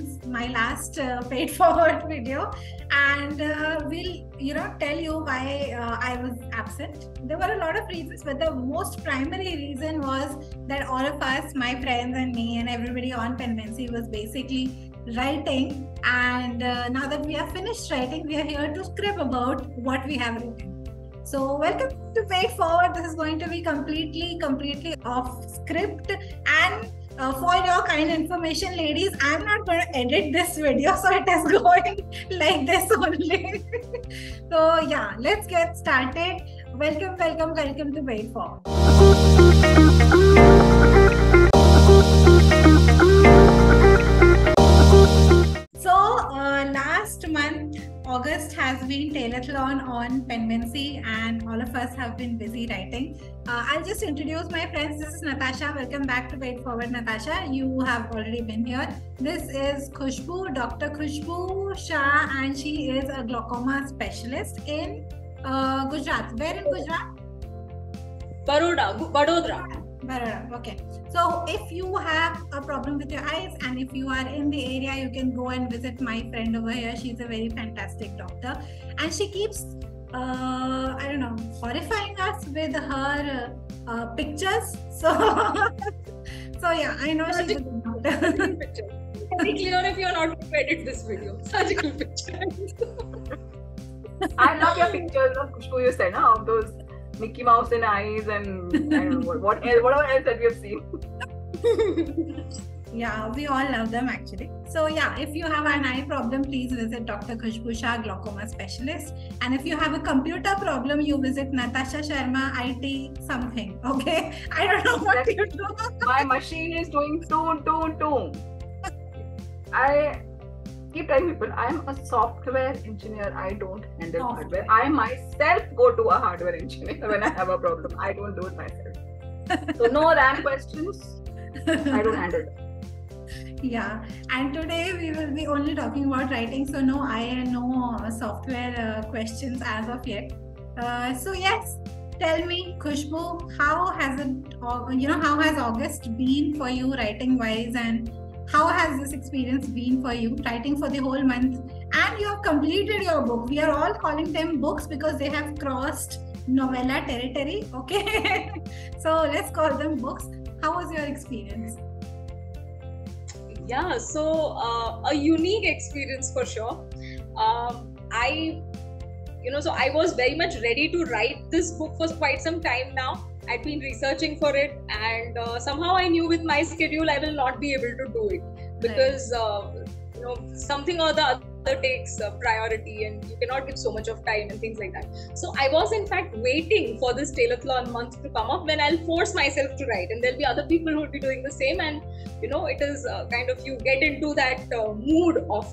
since my last paid forward video, and we'll tell you why I was absent. There were a lot of reasons, but the most primary reason was that all of us, my friends and me and everybody on Penmancy, was basically writing, and now that we have finished writing, we are here to script about what we have written. So welcome to Paid Forward. This is going to be completely off script, and for your kind information, ladies, I'm not going to edit this video, so it is going like this only. So yeah, let's get started. Welcome to Paid Forward. Last month, August has been Telethon on Penmancy, and all of us have been busy writing. I'll just introduce my friends. This is Natasha. Welcome back to Paid Forward, Natasha. You have already been here. This is Khushbu, Dr. Khushbu Shah, and she is a glaucoma specialist in Gujarat. Where in Gujarat? Vadodara. Okay. So if you have a problem with your eyes and if you are in the area, you can go and visit my friend over here. She's a very fantastic doctor, and she keeps horrifying us with her pictures. So yeah, I know she's a good doctor. Very clear if you're not going to edit this video. Surgical pictures. I love your pictures of Khushbu, you said, of those Mickey Mouse in eyes and whatever else that we have seen. Yeah, we all love them actually. So yeah, if you have an eye problem, please visit Dr. Khushbu Shah, glaucoma specialist. And if you have a computer problem, you visit Natasha Sharma, IT something. Okay, I don't know what you do. My machine is doing toon. I keep telling people I am a software engineer. I don't handle hardware. I myself go to a hardware engineer when I have a problem. I don't do it myself. So no RAM questions. I don't handle it. Yeah, and today we will be only talking about writing. So no software questions as of yet. So yes, tell me, Khushbu, how has August been for you writing wise, and how has this experience been for you writing for the whole month? And you have completed your book. We are all calling them books because they have crossed novella territory. Okay, so let's call them books. How was your experience? Yeah, so a unique experience for sure. I was very much ready to write this book for quite some time now. I'd been researching for it, and somehow I knew with my schedule I will not be able to do it because something or the other takes priority, and you cannot give so much of time and things like that. So I was in fact waiting for this Telethon month to come up when I'll force myself to write, and there'll be other people who will be doing the same, and it is kind of you get into that mood of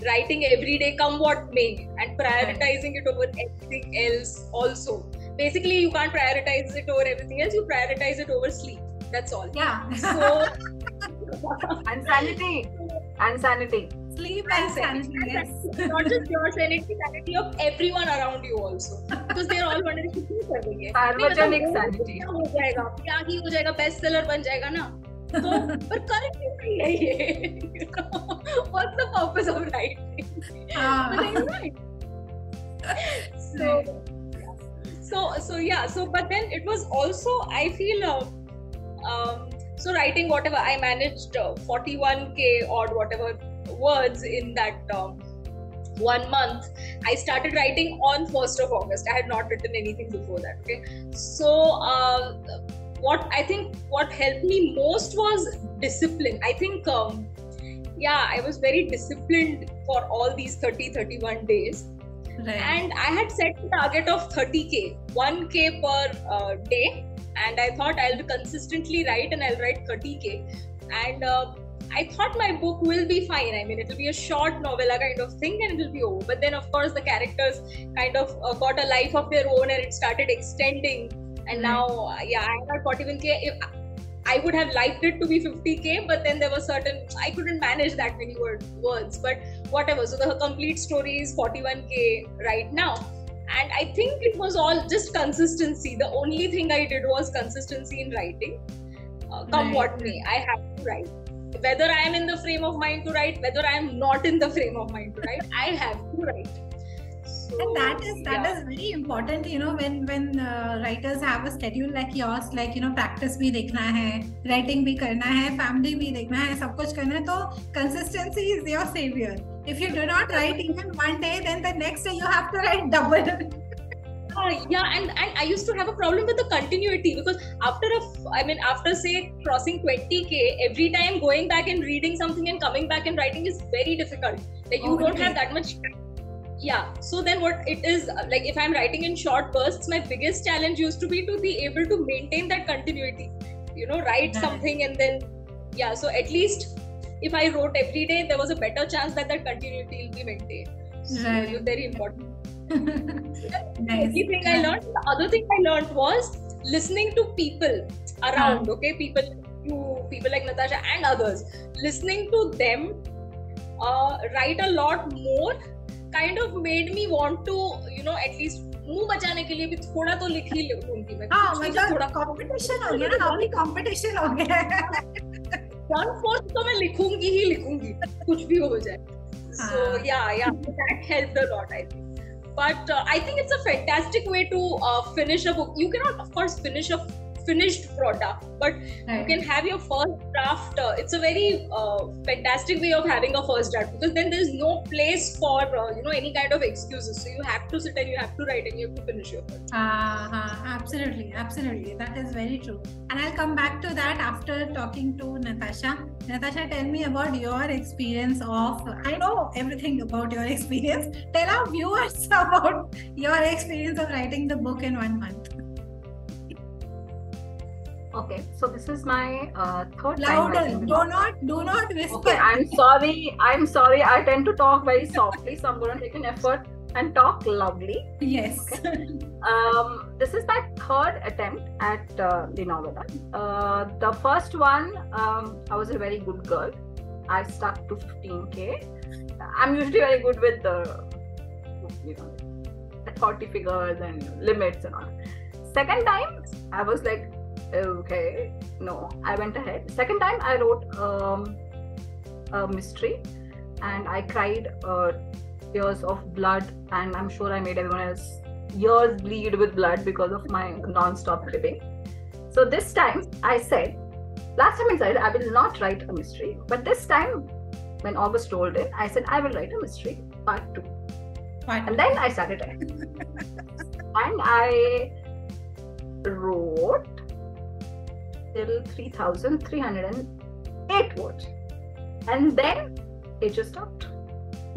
writing every day, come what may, and prioritizing it over everything else also. Basically, you can't prioritize it over everything else. You prioritize it over sleep. That's all. Yeah. So and sanity. Sleep and sanity. Yes. Not just your sanity of everyone around you also, because they're all wondering क्यों कर रही है. Sarvajanic sanity. क्या हो जाएगा? क्या ही हो जाएगा? Bestseller बन जाएगा ना? तो पर कर क्यों नहीं है ये? What's the purpose of writing? But then it was also, I feel, so writing whatever, I managed 41k odd whatever words in that 1 month. I started writing on 1st of August. I had not written anything before that. Okay, so what helped me most was discipline. I think I was very disciplined for all these 31 days. Right. And I had set a target of 30k, 1k per day, and I thought I'll consistently write and I'll write 30k, and I thought my book will be fine. I mean, it will be a short novella kind of thing and it will be over. But then of course the characters kind of got a life of their own and it started extending, and now I'm at 41k. I would have liked it to be 50k, but then there was I couldn't manage that many words, but whatever. So the complete story is 41k right now. And I think it was all just consistency. The only thing I did was consistency in writing. Come what may, I have to write. whether I am in the frame of mind to write, whether I am not in the frame of mind to write, I have to write. So, and that is very important, when writers have a schedule like yours, like practice भी देखना है, writing भी करना है, family भी देखना है, सब कुछ करना है, तो consistency is your savior. If you do not write even one day, then the next day you have to write double. And I used to have a problem with the continuity, because after say crossing 20k, every time going back and reading something and coming back and writing is very difficult. Like you don't have that much time. Yeah, so then what it is, like if I'm writing in short bursts, my biggest challenge used to be to be able to maintain that continuity, write something and then, so at least if I wrote every day, there was a better chance that continuity will be maintained. So very important. Nice. The other thing I learned was listening to people around, people like Natasha and others, listening to them write a lot more kind of made me want to, at least मुंह बचाने के लिए भी थोड़ा तो लिख ही लूंगी मैं. मतलब कंपटीशन हो गया ना, अभी कंपटीशन हो गया है. 1/4 तो मैं लिखूंगी कुछ भी हो जाए. So that helped a lot, I think. But I think it's a fantastic way to finish a book. You cannot, of course, finish a finished product, but you can have your first draft. It's a very fantastic way of having a first draft, because then there's no place for any kind of excuses. So you have to sit and you have to write and you have to finish your first draft. Absolutely, that is very true. And I'll come back to that after talking to Natasha. Natasha, tell me about your experience I know everything about your experience. Tell our viewers about your experience of writing the book in 1 month. Okay, so this is my third Louder. time. Do not whisper. Okay, I'm sorry. I tend to talk very softly, so I'm going to take an effort and talk loudly. Yes. Okay. This is my third attempt at the novella. The first one, I was a very good girl. I stuck to 15k. I'm usually very good with the authority figures and limits and all. Second time, I was like, okay, no, I went ahead. Second time I wrote a mystery and I cried tears of blood, and I'm sure I made everyone else ears bleed with blood because of my non-stop cribbing. So this time I said, last time I said I will not write a mystery, but this time when August rolled in, I said I will write a mystery part 2. And then I started writing. And I wrote till 3,308 words, and then it just stopped.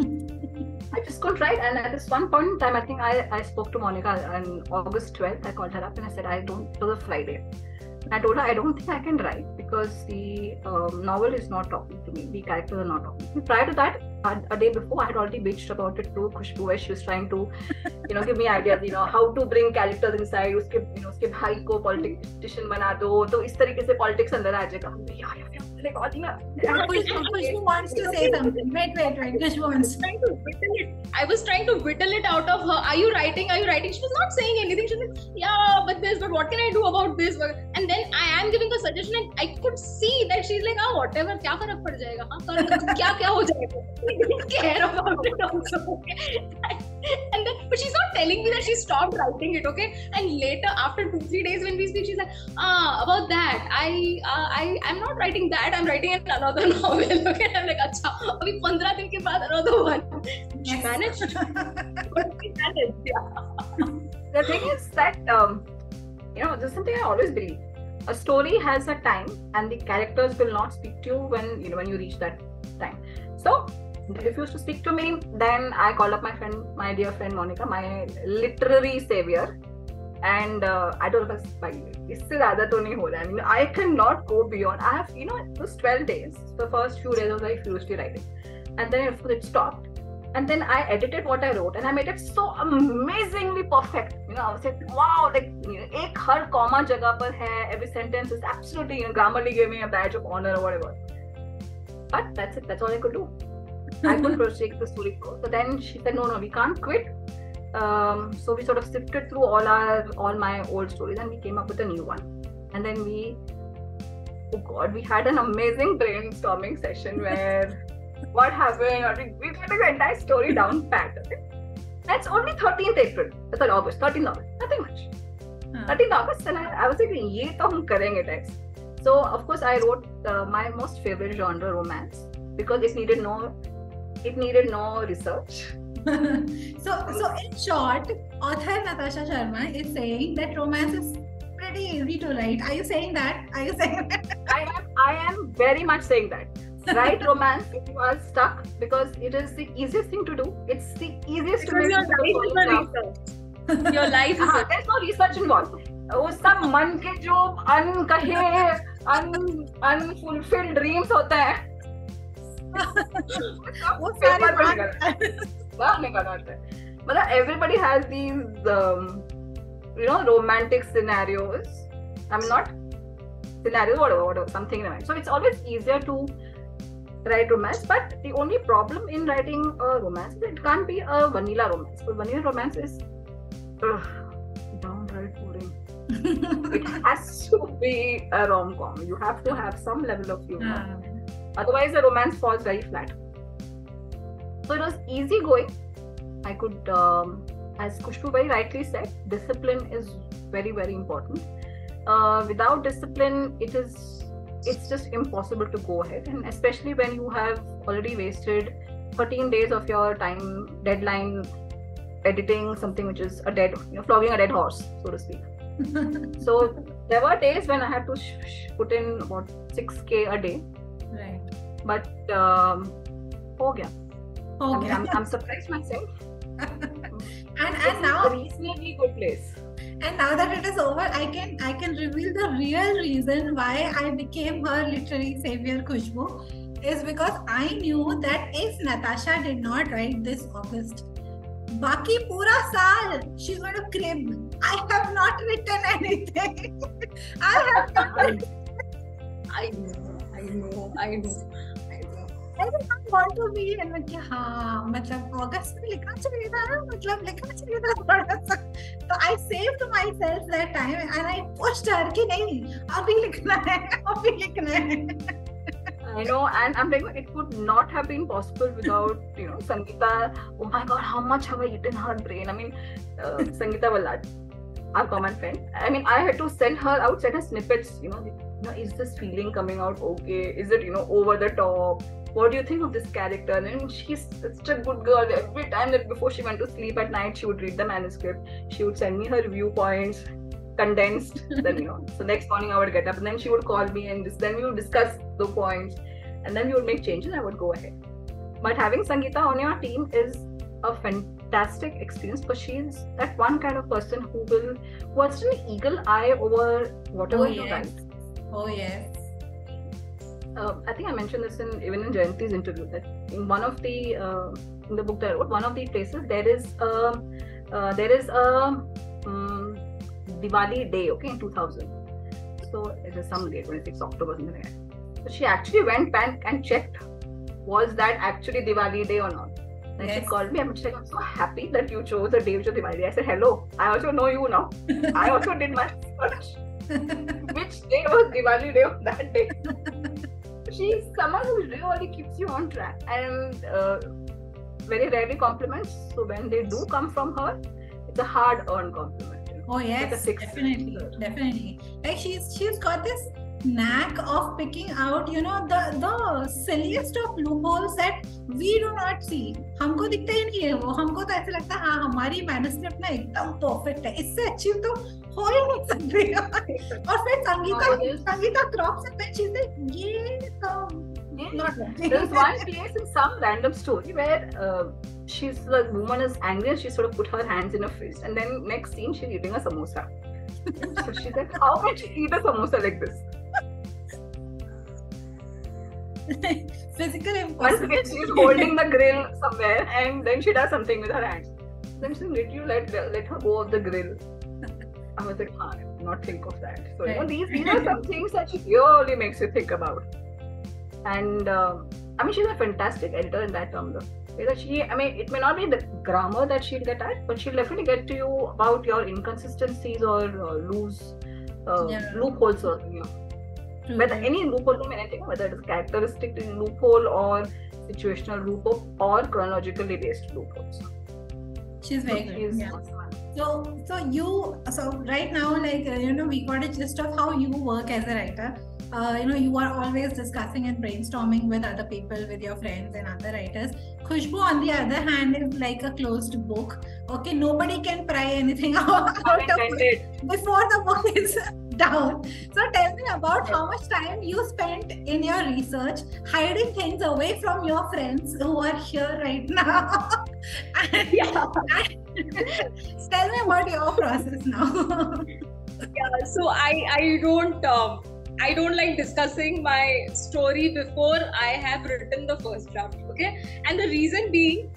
I just couldn't write, and at this one point in time, I think I spoke to Monica on August 12th. I called her up and I said, it was a Friday. I told her I don't think I can write because the novel is not talking to me. The characters are not talking to me. Prior to that, a day before, I had already bitched about it to Khushbu, where she was trying to, give me ideas, how to bring characters inside. उसके भाई को politician बना दो, तो इस तरीके से politics अंदर आ जाएगा. Khushbu wants to say something. Wait. Khushbu wants. I was trying to whittle it out of her. Are you writing? She was not saying anything. She was like, yeah, but what can I do about this? And then I am giving a suggestion, and I could see that she's like, whatever, क्या फर्क पड़ जाएगा? क्या हो जाएगा? I didn't care about it also. Okay? And then, but she's not telling me that she stopped writing it, okay? And later, after 2-3 days when we speak, she's like, about that, I'm not writing that, I'm writing another novel, okay? I'm like, अच्छा, अभी 15 दिन के बाद another one. Yes. Managed. The thing is that, this is something I always believe. A story has a time, and the characters will not speak to you when you reach that time. So they refused to speak to me. Then I called up my dear friend Monica, my literary savior, and I told her, I cannot go beyond. I have, it was 12 days. The first few days I was very furiously writing, and then it stopped. And then I edited what I wrote, and I made it so amazingly perfect. I was like, wow, like एक हर comma जगह पर है. Every sentence is absolutely, Grammarly gave me a badge of honor or whatever. But that's it. That's all I could do. I couldn't proceed the story. So then she said, no, we can't quit. So we sort of sifted through all my old stories, and we came up with a new one. And then we oh God, we had an amazing brainstorming session where what happened, we got the entire story down pat. Okay? That's only 13th April. Sorry, August, 13th August. Nothing much. 13th August, and I was thinking, ye to hum karenge text. So, of course, I wrote my most favorite genre, romance, because it needed no research. So in short, author Natasha Sharma is saying that romance is pretty easy to write. Are you saying that? I am very much saying that. Write romance if you are stuck, because it is the easiest thing to do. It's the easiest to make people fall in love. Your life is there's no research involved. वो सब मन के जो अनकहे unfulfilled dreams होते हैं वो paper पे निकल आते हैं. मतलब everybody has these romantic scenarios. I mean, not scenarios, whatever, something like that. So it's always easier to write romance, but the only problem in writing a romance is it can't be a vanilla romance. But vanilla romance is downright boring. It has to be a rom-com. You have to have some level of humor. Otherwise, the romance falls very flat. So it was easy going. I could, as Kushbu very rightly said, discipline is very, very important. Without discipline, it's just impossible to go ahead, and especially when you have already wasted 13 days of your time, deadline, editing something which is flogging a dead horse, so to speak. So there were days when I had to put in about 6K a day. Right. But ho gaya. I mean, I'm surprised myself. and now a reasonably good place. And now that it is over, I can reveal the real reason why I became her literary savior, Khushbu, is because I knew that if Natasha did not write this August, Baki pura saal, she's going to crib. I have not written anything. I have not. I know. I did not want to be in मतलब अगस्त में लिखना चाहिए था मतलब लिखना चाहिए था थोड़ा सा. So I saved myself that time and I pushed her कि नहीं अभी लिखना है. I know, and I'm like, it would not have been possible without Sangeeta. Oh my God, how much have I eaten her brain? I mean, Sangeeta Vallad, our common friend. I mean, I had to send her snippets. Is this feeling coming out okay? Is it over the top? What do you think of this character? And she's such a good girl. Every time that before she went to sleep at night, she would read the manuscript. She would send me her viewpoints, condensed. Then so next morning I would get up, and then she would call me, and then we would discuss the points, and then we would make changes. I would go ahead. But having Sangeeta on your team is a fantastic experience, because she is that one kind of person who has an eagle eye over whatever you write. Oh yes. I think I mentioned this even in Jayanti's interview, that in one of the in the book that I wrote, one of the places there is a Diwali day, okay, in 2000. So it is some day, 26 October, something like that. So she actually went back and checked, was that actually Diwali day or not? And she called me and she's like, I'm so happy that you chose a day which was Diwali. I said, hello, I also know you now. I also did my research. Which day was Diwali day of that day? She's someone who really keeps you on track, and very rarely compliments. So when they do come from her, it's a hard-earned compliment. Oh yes, definitely. Like she's got this knack of picking out, the silliest of loopholes that we do not see. हमको दिखता ही नहीं है वो. हमको तो ऐसे लगता है हाँ हमारी मैन्युस्क्रिप्ट ना एकदम परफेक्ट है, इससे अच्छी तो हो ही नहीं सकती. और फिर संगीता क्रॉप्स एंड चीजें ये तो not. There's one place in some random story where the woman is angry and she sort of put her hands in her fist, and then next scene she's eating a samosa. So she's like, how can she eat a samosa like this? Physical impossible. Once again, she's holding the grill somewhere, and then she does something with her hands. Then she said, you let her go of the grill. I was like, I did not think of that. So these are some things that she really makes you think about. And I mean, she's a fantastic editor in that term, though. Because it may not be the grammar that she'll get at, but she'll definitely get to you about your inconsistencies or loopholes or whether any loophole to anything, whether it is characteristic loophole or situational loophole or chronologically based loopholes. She's very good. Yeah. So right now, like, we got a gist of how you work as a writer. You are always discussing and brainstorming with other people, with your friends and other writers. Khushbu, on the other hand, is like a closed book. Okay, nobody can pry anything out of it before the book is down. So tell me about how much time you spent in your research, hiding things away from your friends who are here right now. Tell me about your process now. So I don't like discussing my story before I have written the first draft, okay? And the reason being,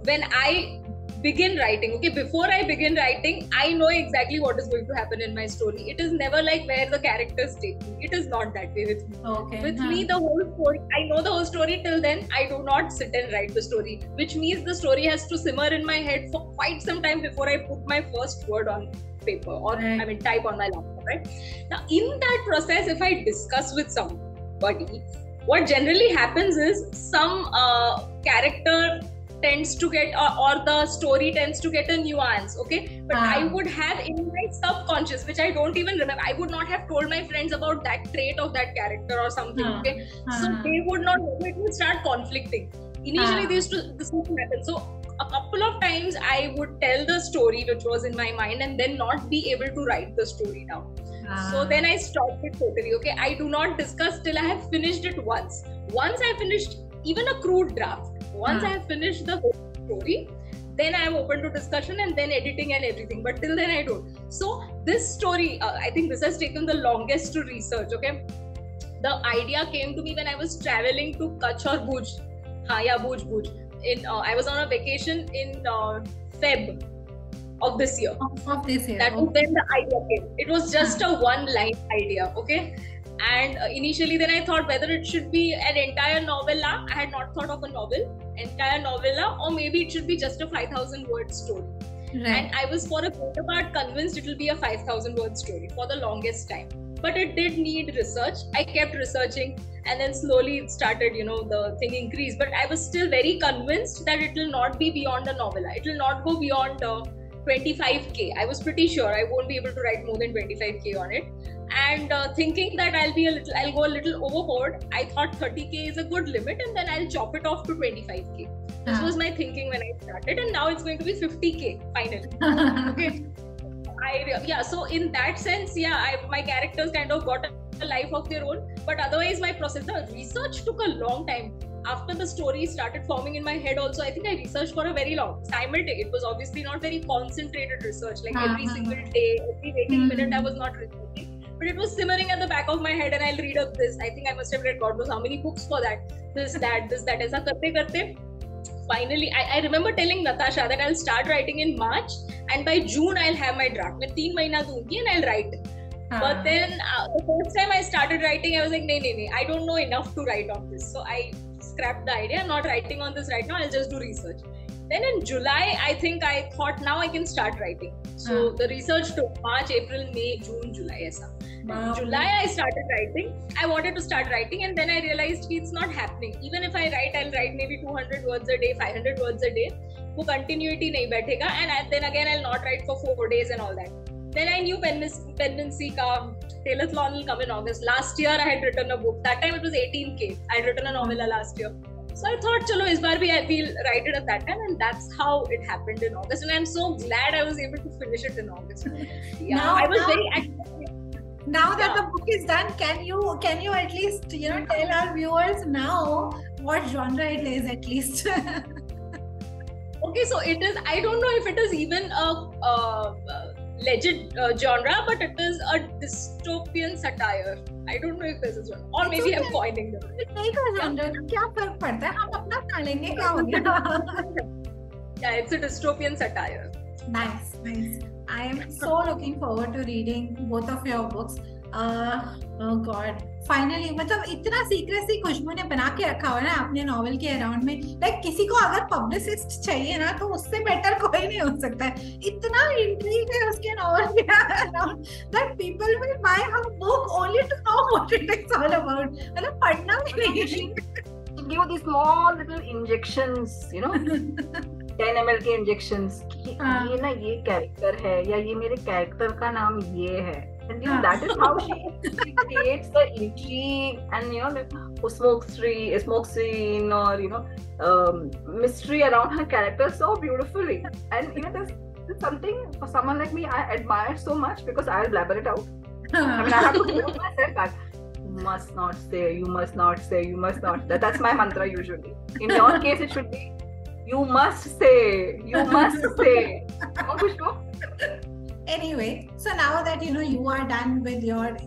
when I begin writing, okay, before I begin writing, I know exactly what is going to happen in my story. It is never like where the characters take me. It is not that way with me. Okay. With me, the whole story, I know the whole story. Till then, I do not sit and write the story, which means the story has to simmer in my head for quite some time before I put my first word on paper or type on my laptop, right? Now, in that process, if I discuss with somebody, what generally happens is some character tends to get or the story tends to get a nuance, okay? But I would have in my subconscious, which I don't even remember, I would not have told my friends about that trait of that character or something, okay? So they would not know, it would start conflicting. Initially, this used to happen. So a couple of times I would tell the story which was in my mind and then not be able to write the story down. So then I stopped it totally, okay? I do not discuss till I have finished it once. Once I finished even a crude draft, once I have finished the whole story, then I am open to discussion and then editing and everything. But till then I don't. So this story, I think this has taken the longest to research, okay? The idea came to me when I was traveling to Kutch or Bhuj. Bhuj. I was on a vacation in Feb of this year. That was when the idea came. It was just a one-line idea, okay? And initially then I thought whether it should be an entire novella. I had not thought of a novel, entire novella, or maybe it should be just a 5,000 word story. Right. And I was for a greater part convinced it will be a 5,000 word story for the longest time. But it did need research. I kept researching and then slowly it started, the thing increased. But I was still very convinced that it will not be beyond a novella. It will not go beyond 25k. I was pretty sure I won't be able to write more than 25k on it. And thinking that I'll go a little overboard, I thought 30k is a good limit and then I'll chop it off to 25k. This was my thinking when I started, and now it's going to be 50k finally. Okay. So in that sense, my characters kind of got a life of their own. But otherwise, my process, the research took a long time. After the story started forming in my head also, I think I researched for a very long time. It was obviously not very concentrated research, like every single day, every waking minute I was not researching. But it was simmering at the back of my head, and I'll read up this. I think I must have read God knows how many books for that. This, that. Aisa karte. Finally, I remember telling Natasha that I'll start writing in March, and by June I'll have my draft. मैं 3 महीना दूंगी and I'll write. But then the first time I started writing, I was like, no, I don't know enough to write on this. So I scrapped the idea. I'm not writing on this right now. I'll just do research. Then in July, I thought now I can start writing. So the research took March, April, May, June, July. Aisa. In July, I started writing. I wanted to start writing, and then I realized it's not happening. Even if I write, I'll write maybe 200 words a day, 500 words a day. वो continuity नहीं बैठेगा, and then again I'll not write for 4 days and all that. Then I knew penmancy ka Taylorthon will come in August. Last year I had written a book. That time it was 18k. I had written a novella last year. So I thought, chalo, is bar bhi I will write it at that time, and that's how it happened in August. And I'm so glad I was able to finish it in August. I was very active. Now that the book is done, can you at least tell our viewers now what genre it is at least? Okay, so it is. I don't know if it is even a legit genre, but it is a dystopian satire. I don't know if this is genre, or maybe I'm coining them. Yeah, it's a dystopian satire. Nice. I am so looking forward to reading both of your books. oh God. Finally मतलब इतना secrecy खुशबू ने बना के रखा हुआ है ना अपने नॉवेल के अराउंड में, लाइक किसी को अगर पब्लिसिस्ट चाहिए ना तो उससे बेटर कोई नहीं हो सकता है. इतना इंट्रीग है उसके नॉवेल के around that people will buy her book only to know what it is all about. मतलब पढ़ना भी नहीं. Give these small little injections, you know, 10 ml के injections. ये ना ये कैरेक्टर है या ये मेरे कैरेक्टर का नाम ये है. And you know, that is how she creates the intrigue and you know smoke scene or you know mystery around her character so beautifully. And you know there's something for someone like me I admire so much because I'll blabber it out. I mean I have to hold myself back. You must not say, you must not say, you must not. That's my mantra usually. In your case it should be you must say, you must say. Oh, Khushbu. Anyway, so now that you know you are done with your,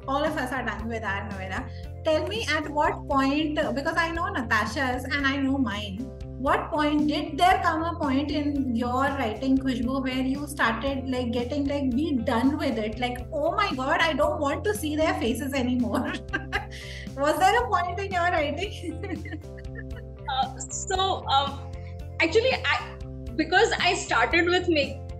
all of us are done with our novella. Tell me at what point, because I know Natasha's and I know mine. What point did there come a point in your writing, Khushbu, where you started like getting like be done with it? Like, oh my God, I don't want to see their faces anymore. Was there a point in your writing? Actually, because I started with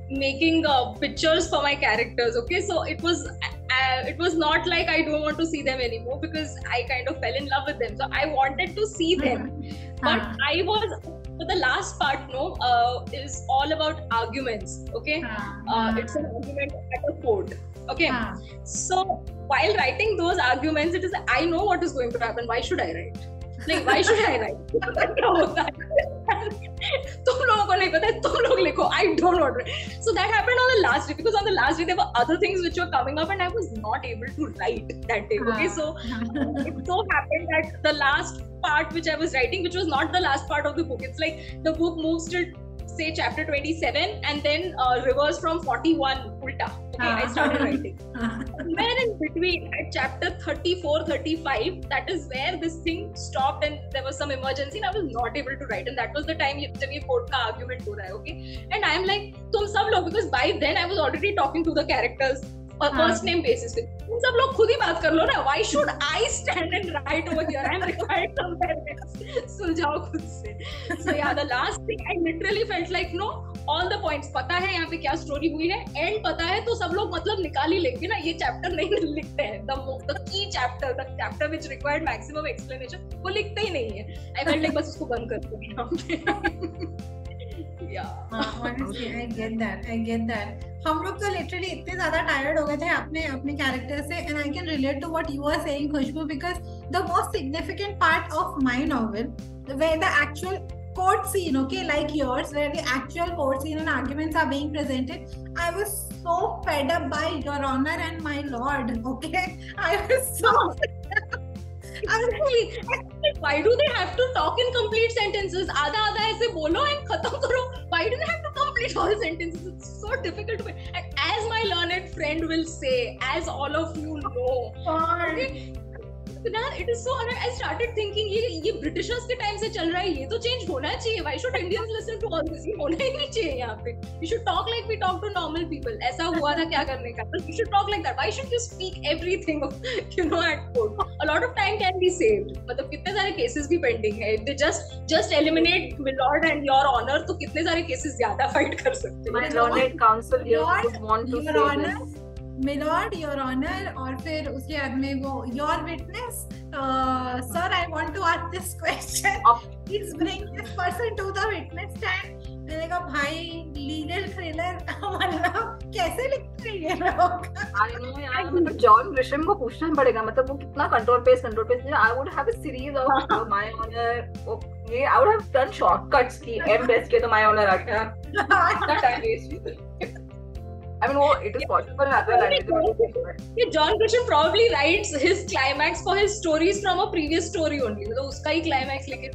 making pictures for my characters, okay, so it was not like I don't want to see them anymore because I kind of fell in love with them, so I wanted to see them. But I was, so the last part is all about arguments, okay. It's an argument at a court, okay. So while writing those arguments, it is I know what is going to happen. Why should I write? Like, why should I write? क्या होता है? तुम लोगों को नहीं पता है, तुम लोग लिखो. I don't want to. So that happened on the last day because on the last day there were other things which were coming up and I was not able to write that day. Okay, so it so happened that the last part which I was writing, which was not the last part of the book. It's like the book moves till say chapter 27 and then reverse from 41 ulta. Okay, I started writing. Where in between at chapter 34, 35, that is where this thing stopped and there was some emergency and I was not able to write, and that was the time जब ये court का argument हो रहा है, okay. And I am like, तुम सब लोग, because by then I was already talking to the characters first name basis पे, तुम सब लोग खुद ही बात कर लो ना. Why should I stand and write over here? I am required somewhere. सुलझाओ खुद से. So yeah, the last thing I literally felt like no, all the points पता है यहाँ पे क्या story हुई है, end पता है तो सब लोग मतलब निकाल ही लेंगे ना. ये chapter नहीं लिखते हैं. The key chapter, the chapter which required maximum explanation, वो लिखते ही नहीं है. I felt like बस उसको बंद कर दो यहाँ पे. Yeah. Honestly, I get that. हम लोग तो literally इतने ज़्यादा tired हो गए थे अपने character से, and I can relate to what you are saying, Khushbu, because the most significant part of my novel, where the actual court scene, okay, like yours, where the actual court scene and arguments are being presented, I was so fed up by Your Honor and My Lord, okay? I was so Why do they have to talk in complete sentences? आधा ऐसे बोलो and खत्म करो. Why do they have to complete all sentences? It's so difficult to. And as my learned friend will say, as all of you know, okay, it is so. I started thinking ये Britishers के time से चल रहा है, ये तो change होना चाहिए. Why should Indians listen to all this? ये होना ही नहीं चाहिए यहाँ पे. We should talk like we talk to normal people. ऐसा हुआ था क्या करने का? But we should talk like that. Why should you speak everything at court? A lot of time can be saved. मतलब कितने सारे cases भी pending है. They just eliminate my lord and your honor, तो कितने सारे cases ज़्यादा fight कर सकते हैं. My learned counsel here would want to say this. My lord, your honor, और फिर उसके बाद में वो your witness, sir, I want to ask this question. Please bring this person to the witness stand. मैंने कहा भाई legal thriller मतलब कैसे लिखते हैं ये लोग? I know यार, मतलब जॉन ग्रिशम को पूछना पड़ेगा, मतलब वो कितना control pace. I would have a series of My Honor. Okay, I would have done shortcuts की M press के तो My Honor आ गया. इतना time waste. I mean, it is possible in other languages. John Grisham probably writes his climax for his stories from a previous story only. मतलब उसका ही climax लेके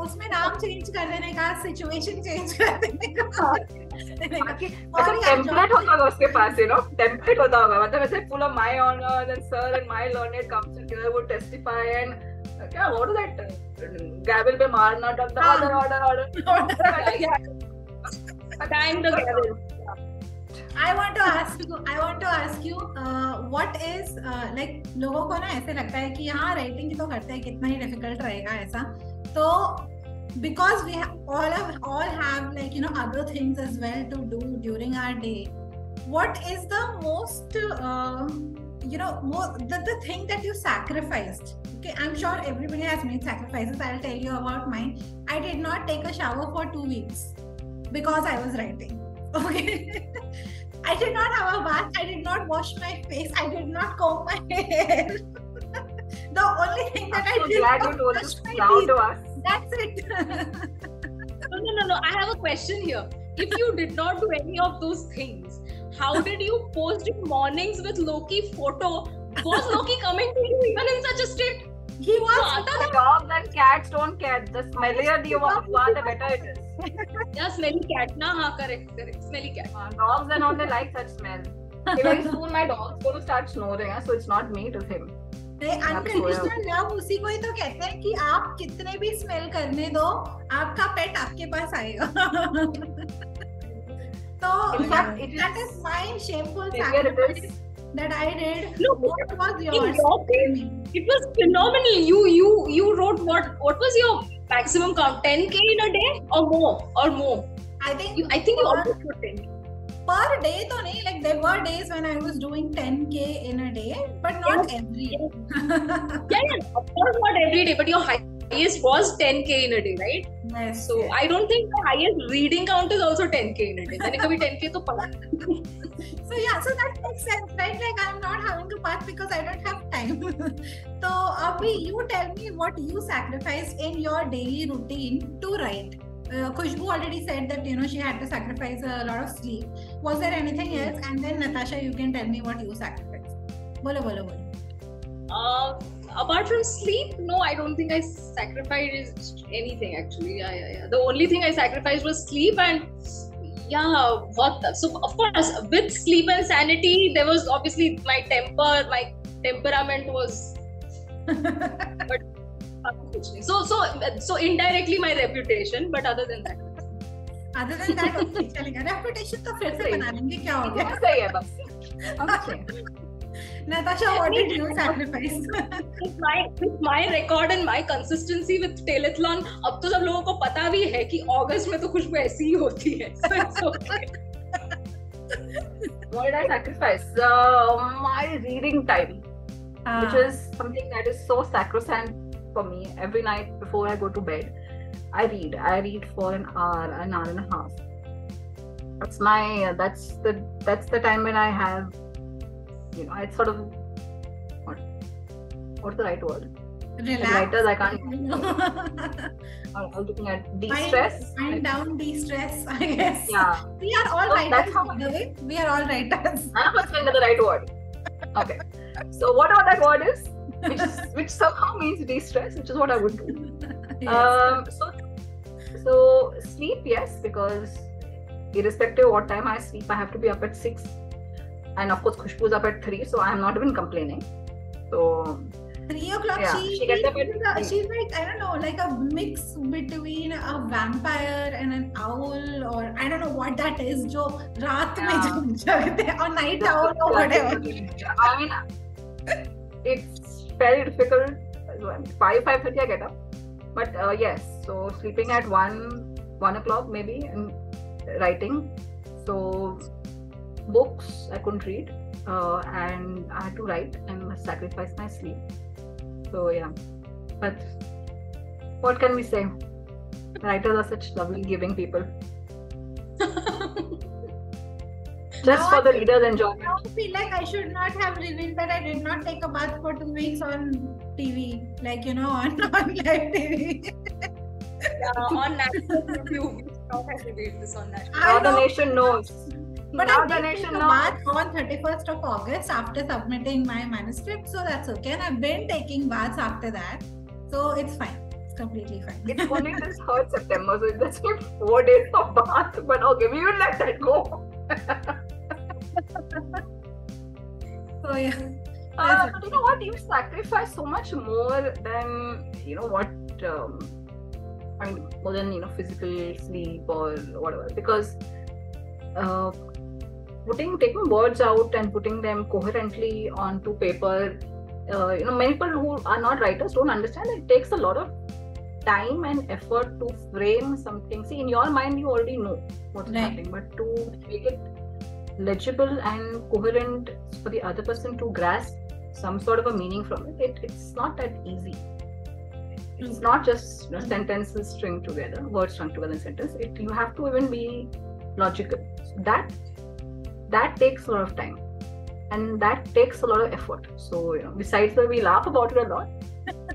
उसमें नाम चेंज कर देने का, सिचुएशन चेंज कर देने का. टेम्पलेट होता होगा उसके पास, टेम्पलेट होता होगा, मतलब ऐसे full of My Honor and Sir and My Learned counsel here would testify and क्या what is that? Gavel पे मारना, order. Time the gavel. I want to ask you, what is like लोगों को ना ऐसे लगता है कि हाँ writing ही तो करते हैं, कितना ही difficult रहेगा ऐसा. तो because we all have like other things as well to do during our day. What is the most the thing that you sacrificed? Okay, I'm sure everybody has made sacrifices. I'll tell you about mine. I did not take a shower for 2 weeks because I was writing. Okay. I did not have a bath. I did not wash my face. I did not comb my hair. The only thing that I did was brush my teeth. To us. That's it. No. I have a question here. If you did not do any of those things, how did you post your mornings with Loki photo? Was Loki coming to you even in such a state? He was. So dogs and cats don't care. The smellier you are, the better it is. Yeah, smelly cat. Nah, correct. Smelly cat. Dogs and all, they like such smell. Very soon my dog's going to start snoring, so it's not me, it is him. Unconditional love उसी को ही तो कहते हैं कि आप कितने भी smell करने दो, आपका पेट आपके पास आएगा. तो that is my shameful sacrifice that I did. Look, what was yours? It was phenomenal. You wrote what was your maximum count? 10K in a day or more? I think you almost wrote 10K. Per day तो नहीं, like there were days when I was doing 10K in a day, but not every day. Yeah, of course not every day, but your highest was 10K in a day, right? Yes. So I don't think the highest reading count is also 10K in a day. मैंने कभी 10K तो पढ़ा. So that makes sense, right? Like I'm not having to pass because I don't have time. So Abhi, you tell me what you sacrificed in your daily routine to write. Khushbu already said that she had to sacrifice a lot of sleep. Was there anything else? And then Natasha, you can tell me what you sacrificed. Bolo. Apart from sleep, no, I don't think I sacrificed anything actually. Yeah. The only thing I sacrificed was sleep and so of course with sleep and sanity there was obviously my temperament was but so indirectly my reputation, but other than that okay, चलेगा. Reputation तो फिर से बना लेंगे, क्या हो गया? सही है बस. Natasha, what did you sacrifice? with my record and my consistency with Telethon, अब तो सब लोगों को पता भी है कि अगस्त में तो खुशबू ऐसी ही होती है. So it's okay. What did I sacrifice? My reading time, which is something that is so sacrosanct for me. Every night before I go to bed, I read for an hour and a half. That's the time when I have, it's sort of what's the right word? Relax. Writers, I can't. I was looking at de-stress. Find down de-stress, I guess. Yeah. We are all writers, by the way. We are all writers. I'm not saying the right word. Okay. So whatever that word is, which somehow means de-stress, which is what I would do. Yes. So sleep, yes, because irrespective of what time I sleep, I have to be up at 6. And of course, Khushbu is up at 3, so I am not even complaining. So 3 o'clock, yeah, she gets up at she's like, I don't know, like a mix between a vampire and an owl, or I don't know what that is, jo raat mein jagte hain, or night owl or whatever. I mean, it's very difficult. 5:30 I get up. But yes, so sleeping at 1 o'clock maybe, and writing. So books I couldn't read, and I had to write and sacrifice my sleep. So yeah, but what can we say? Writers are such lovely, giving people. Just for the reader's enjoyment. I feel like I should not have revealed that I did not take a bath for 2 weeks on TV, like on live TV. On national YouTube, we should not have revealed this on national. Now the nation knows. But now I the did nation take a bath on 31st of August after submitting my manuscript, so that's okay. And I've been taking baths after that, so it's fine. It's completely fine. It's only this 3rd September, so it's just 4 days of bath. But okay, we will let that go. So yeah. But you know what? You sacrifice so much more than what. I mean, more than physical sleep or whatever. Because taking words out and putting them coherently onto paper. Many people who are not writers don't understand that it takes a lot of time and effort to frame something. See, in your mind, you already know what's happening, but to make it legible and coherent for the other person to grasp some sort of a meaning from it, it's not that easy. It's not just sentences strung together, words strung together in sentence. You have to even be logical. So that takes a lot of time, and that takes a lot of effort. So besides that, we laugh about it a lot,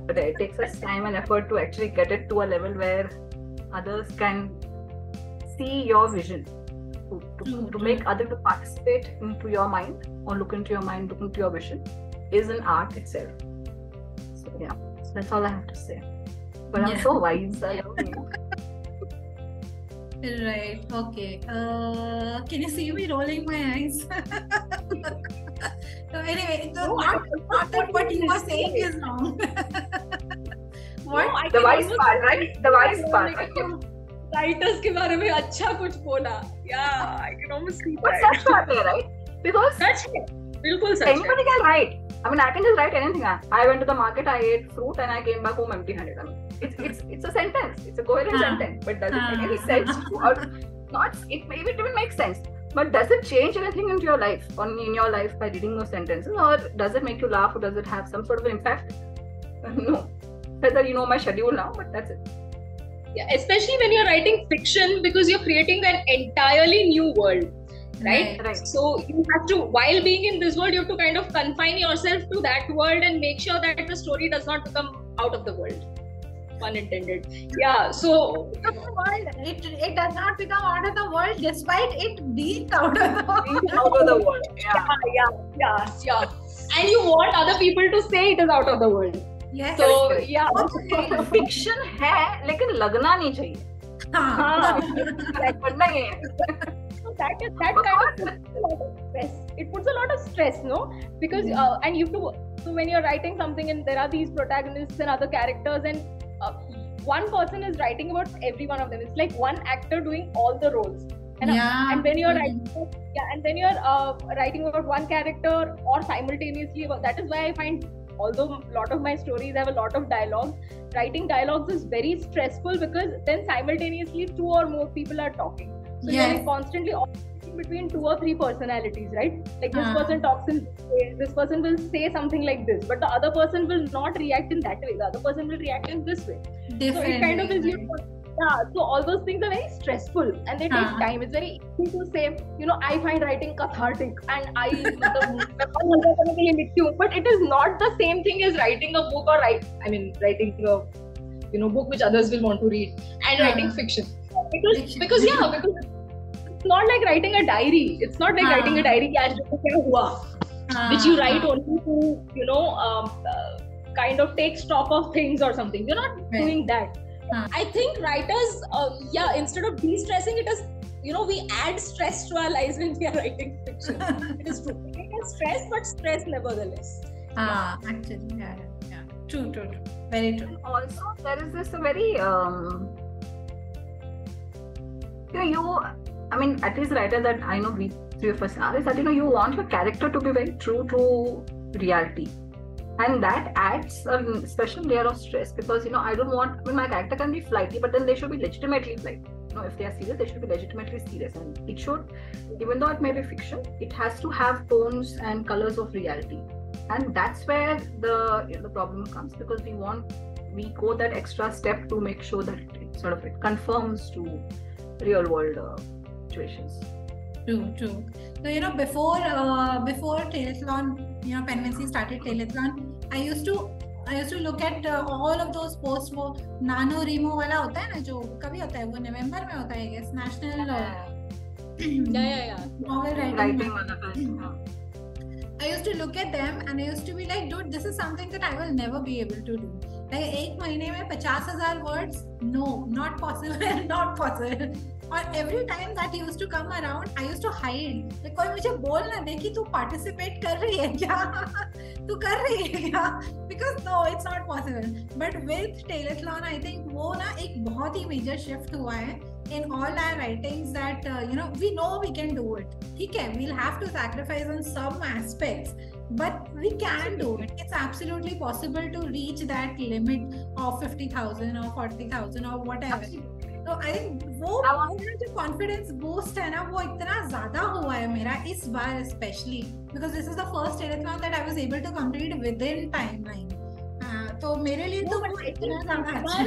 but it takes us time and effort to actually get it to a level where others can see your vision, to make others to participate into your mind or look into your mind, look into your vision, is an art itself. So yeah, so that's all I have to say. But I'm so wise. I love you. Right. Okay. Can you see me rolling my eyes? So anyway, not that what you were saying is wrong. What? The wise part, right? The wise part. Writers के बारे में अच्छा कुछ बोला. Yeah, I can almost see that. But such बात है, right? Because बिल्कुल सच है. Anybody can write. I mean, I can just write anything. I went to the market, I ate fruit, and I came back home empty-handed. I mean, it's a sentence. It's a coherent sentence. But does it make any sense? Or not? It even makes sense. But does it change anything into your life, in your life, by reading those sentences, or does it make you laugh, or does it have some sort of an impact? No. Whether you know my schedule now, but that's it. Yeah, especially when you're writing fiction, because you're creating an entirely new world. Right? So you have to, while being in this world, you have to kind of confine yourself to that world and make sure that the story does not become out of the world. Pun intended. Yeah. So it does not become out of the world, despite it being out of the world. Out of the world. Yeah. And you want other people to say it is out of the world. Yes. So yeah. Fiction है, लेकिन लगना नहीं चाहिए. बनना ही है. That kind of puts a lot of stress. It puts a lot of stress, no? Because and you have to, so when you're writing something and there are these protagonists and other characters, and one person is writing about every one of them. It's like one actor doing all the roles. And when you're writing, and then you're writing about one character or simultaneously. That is why I find, although a lot of my stories have a lot of dialogue, writing dialogues is very stressful, because then simultaneously 2 or more people are talking. So you're constantly alternating between 2 or 3 personalities, right? Like this person talks in this way, this person will say something like this, but the other person will not react in that way. The other person will react in this way. So it kind of is so all those things are very stressful and they take time. It's very easy to say, I find writing cathartic and but it is not the same thing as writing a book or writing a book which others will want to read, and writing fiction. Because it's not like writing a diary. It's not like writing a diary which you write only to kind of take stock of things or something. You're not doing that. I think writers, instead of de-stressing, it is, we add stress to our lives when we are writing fiction. It is true. It is stress, but stress nevertheless. Actually, True. Very true. And also, there is this very, at least writer that I know we 3 of us are, is that, you want your character to be very true to reality. And that adds a special layer of stress, because, I don't want, my character can be flighty, but then they should be legitimately flighty. If they are serious, they should be legitimately serious. And it should, even though it may be fiction, it has to have tones and colors of reality. And that's where the problem comes, because we go that extra step to make sure that it conforms to real world situations. True. So before Telethon, Penmancy started Telethon, I used to look at all of those posts. वो नानो रीमो वाला होता है ना, जो कभी होता है, वो नवंबर में होता है, I guess, national novel writing. I used to look at them and I used to be like, dude, this is something that I will never be able to do. Like, एक महीने में 50,000 words? No, not possible. और every time that used to come around, I used to hide. Like, कोई मुझे बोल ना दे कि तू participate कर रही है क्या? तू कर रही है क्या? Because no, it's not possible. But with Telethon, I think वो ना एक बहुत ही major shift हुआ है, in all our writings that we know we can do it. Okay, we'll have to sacrifice on some aspects, but we can do it. It's absolutely possible to reach that limit of 50,000 or 40,000 or whatever. तो I think वो जो confidence boost है ना, वो इतना ज्यादा हुआ है मेरा इस बार, specially because this is the first editathon that I was able to complete within timeline. तो मेरे लिए तो वो इतना ज्यादा अच्छा है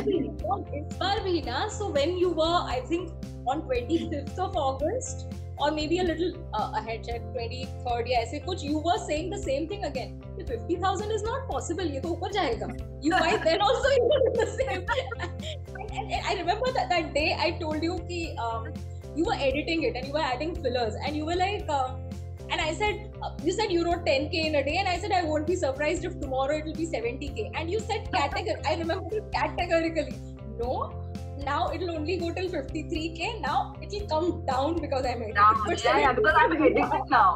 इस बार भी ना. So when you were I think on 25th of August or maybe a little ahead, 23rd या ऐसे कुछ, you were saying the same thing again. 50,000 is not possible. ये तो ऊपर जाएगा. You might then also you were the same. And I remember that day I told you कि you were editing it and you were adding fillers and you were like and I said you said you wrote 10k in a day and I said I won't be surprised if tomorrow it will be 70k and you said I remember it categorically. No. Now it will only go till 53k. Now it will come down because I'm editing. Yeah, because I'm editing now.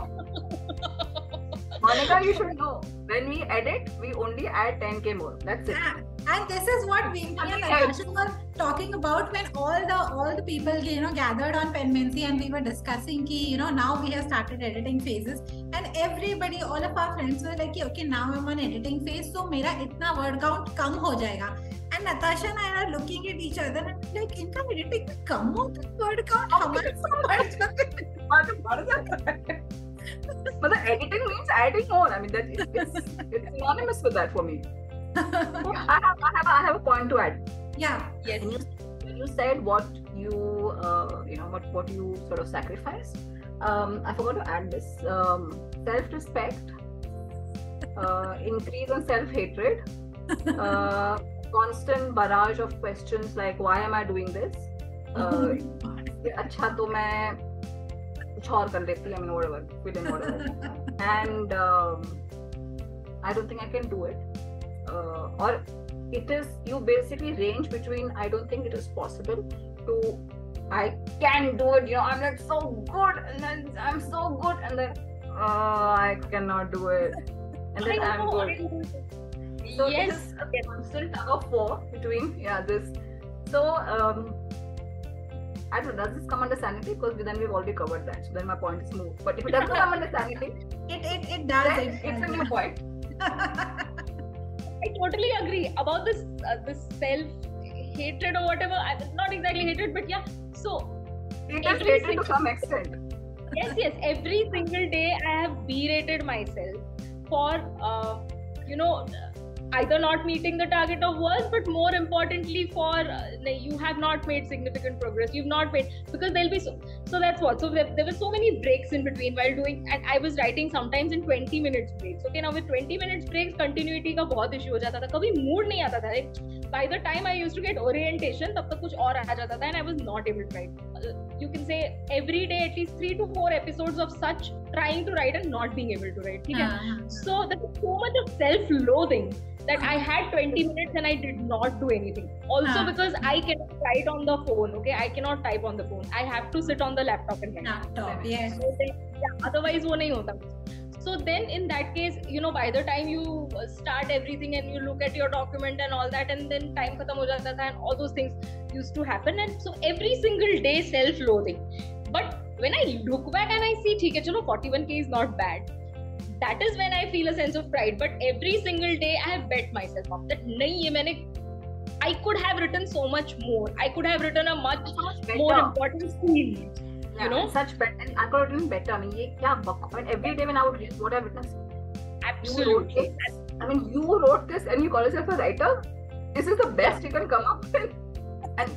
Monica, you should know. When we edit, we only add 10k more. That's it. Yeah. And this is what we and Natasha were talking about when all the people gathered on Penmancy and we were discussing ki now we have started editing phases and everybody, all of our friends were like okay, now I'm on editing phase, so mera itna word count kam ho jayega. And Natasha and I are looking at each other and like इनका editing में कम होता है word count, हमारे से बढ़ जाता है. But editing means adding more. I mean that it's synonymous with that for me. I have a point to add. Yeah. Yes. When you said what you what you sort of sacrificed, I forgot to add this. Self-respect, increase in self-hatred, constant barrage of questions like why am I doing this? अच्छा तो मैं कुछ और कर लेती हूँ, I mean whatever, fill in whatever. And I don't think I can do it. Or it is, you basically range between I don't think it is possible to I can do it, I'm like so good, and then I'm so good, and then I cannot do it, and then I'm good. So yes, it is a constant tug of war between this. So I don't know, does this come under sanity? Because then we've already covered that. So then my point is moved. But if it doesn't come under sanity, it does. It's a new point. I totally agree about this self hatred or whatever. Not exactly hatred, but yeah. So it is hatred to some extent. Yes. Every single day I have berated myself for either not meeting the target of work, but more importantly for you have not made significant progress. You've not made, because there'll be so that's what. So there were so many breaks in between while doing, and I was writing sometimes in 20 minutes breaks. Okay, now with 20 minutes breaks, continuity का बहुत issue हो जाता था. कभी mood नहीं आता था. By the time I used to get orientation, तब तक कुछ और आ जाता था, and I was not able to write. You can say every day at least 3 to 4 episodes of such trying to write and not being able to write. So there was so much of self-loathing that I had 20 minutes and I did not do anything. Also because I cannot write on the phone, okay? I cannot type on the phone. I have to sit on the laptop and write. Laptop, yes. So then, otherwise वो नहीं होता. So then in that case, by the time you start everything and you look at your document and all that, and then time खत्म हो जाता था and all those things used to happen. And so every single day self-loathing. But when I look back and I see, ठीक है चलो 41k is not bad. That is when I feel a sense of pride. But every single day I have bet myself up that नहीं ये मैंने I could have written so much more. I could have written a much more important scene. Such better, and I could have written better. I mean, ये क्या I mean, every day when I would read what I've written, absolutely. You wrote this and you call yourself a writer. This is the best you can come up with. And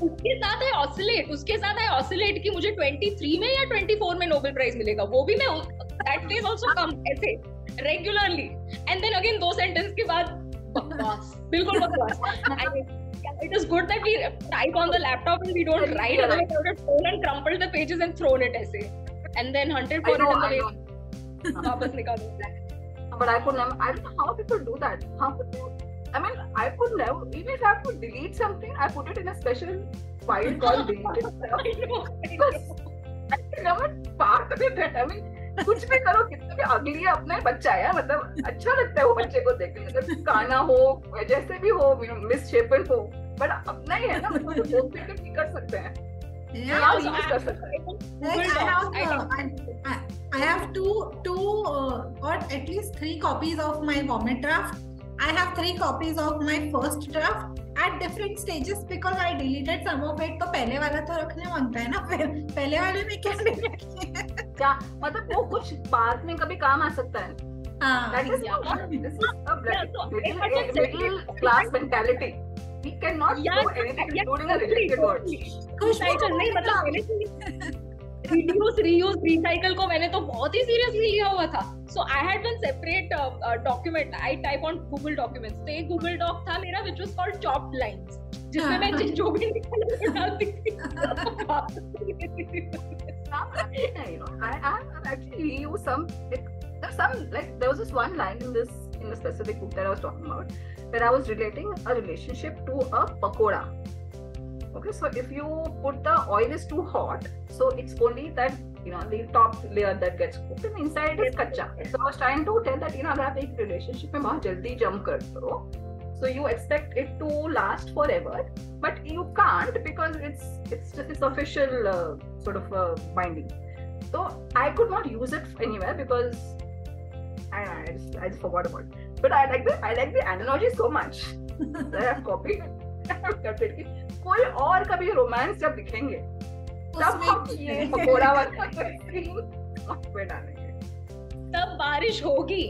उसके साथ है oscillate कि मुझे 23 में या 24 में Nobel Prize मिलेगा. वो भी मैं that phase also come ऐसे regularly, and then again 2 sentence के बाद बकवास, बिल्कुल बकवास. It is good that we type on the laptop and we don't write. Otherwise I would have phone and crumpled the pages and thrown it ऐसे, and then hunted for it in the way वापस निकालो. But I could never. I don't know how people do that. How could you? I mean, I could never. Even if I have to delete something, I put it in a special file called deleted. I can never part with it. I mean, कुछ भी करो, कितना भी अगली है, अपना बच्चा है, मतलब अच्छा लगता है वो बच्चे को देखने, मतलब काना हो, जैसे भी हो, मिसशेपन हो, बट अपना ही है ना, मतलब तो बुक पे भी कर सकते हैं. Yeah, आप so यूज कर सकते हैं. I have two or at least 3 copies of my vomit draft. I have 3 copies of my first draft at different stages because I deleted some of it. तो पहले वाला तो रखने मांगता है ना, फिर पहले वाले में क्या delete किया? क्या मतलब वो कुछ बाद में कभी काम आ सकता है. That is this is a middle class mentality. We cannot do anything including a related words. Recycle नहीं, मतलब reduce, reuse, recycle को मैंने तो बहुत ही seriously लिया हुआ था. So I had one separate document. I type on Google Documents. तो एक Google Doc था मेरा which was called chopped lines, जिसमें मैं जो भी निकाल डालती थी. I actually used some. There was this one line in the specific book that I was talking about, where I was relating a relationship to a pakoda. Okay, so if you put the oil is too hot, so it's only that the top layer that gets cooked and inside is kacha. So I was trying to tell that अगर आप एक relationship में बहुत जल्दी jump करते हो, so you expect it to last forever, but you can't because it's just its official sort of binding. So I could not use it anywhere because I just forgot about it. But I like the analogy so much that I have copied it. I have kept it. कोई और कभी romance जब दिखेंगे तब हम ये पकोड़ा वाला scene पे डालेंगे. तब बारिश होगी.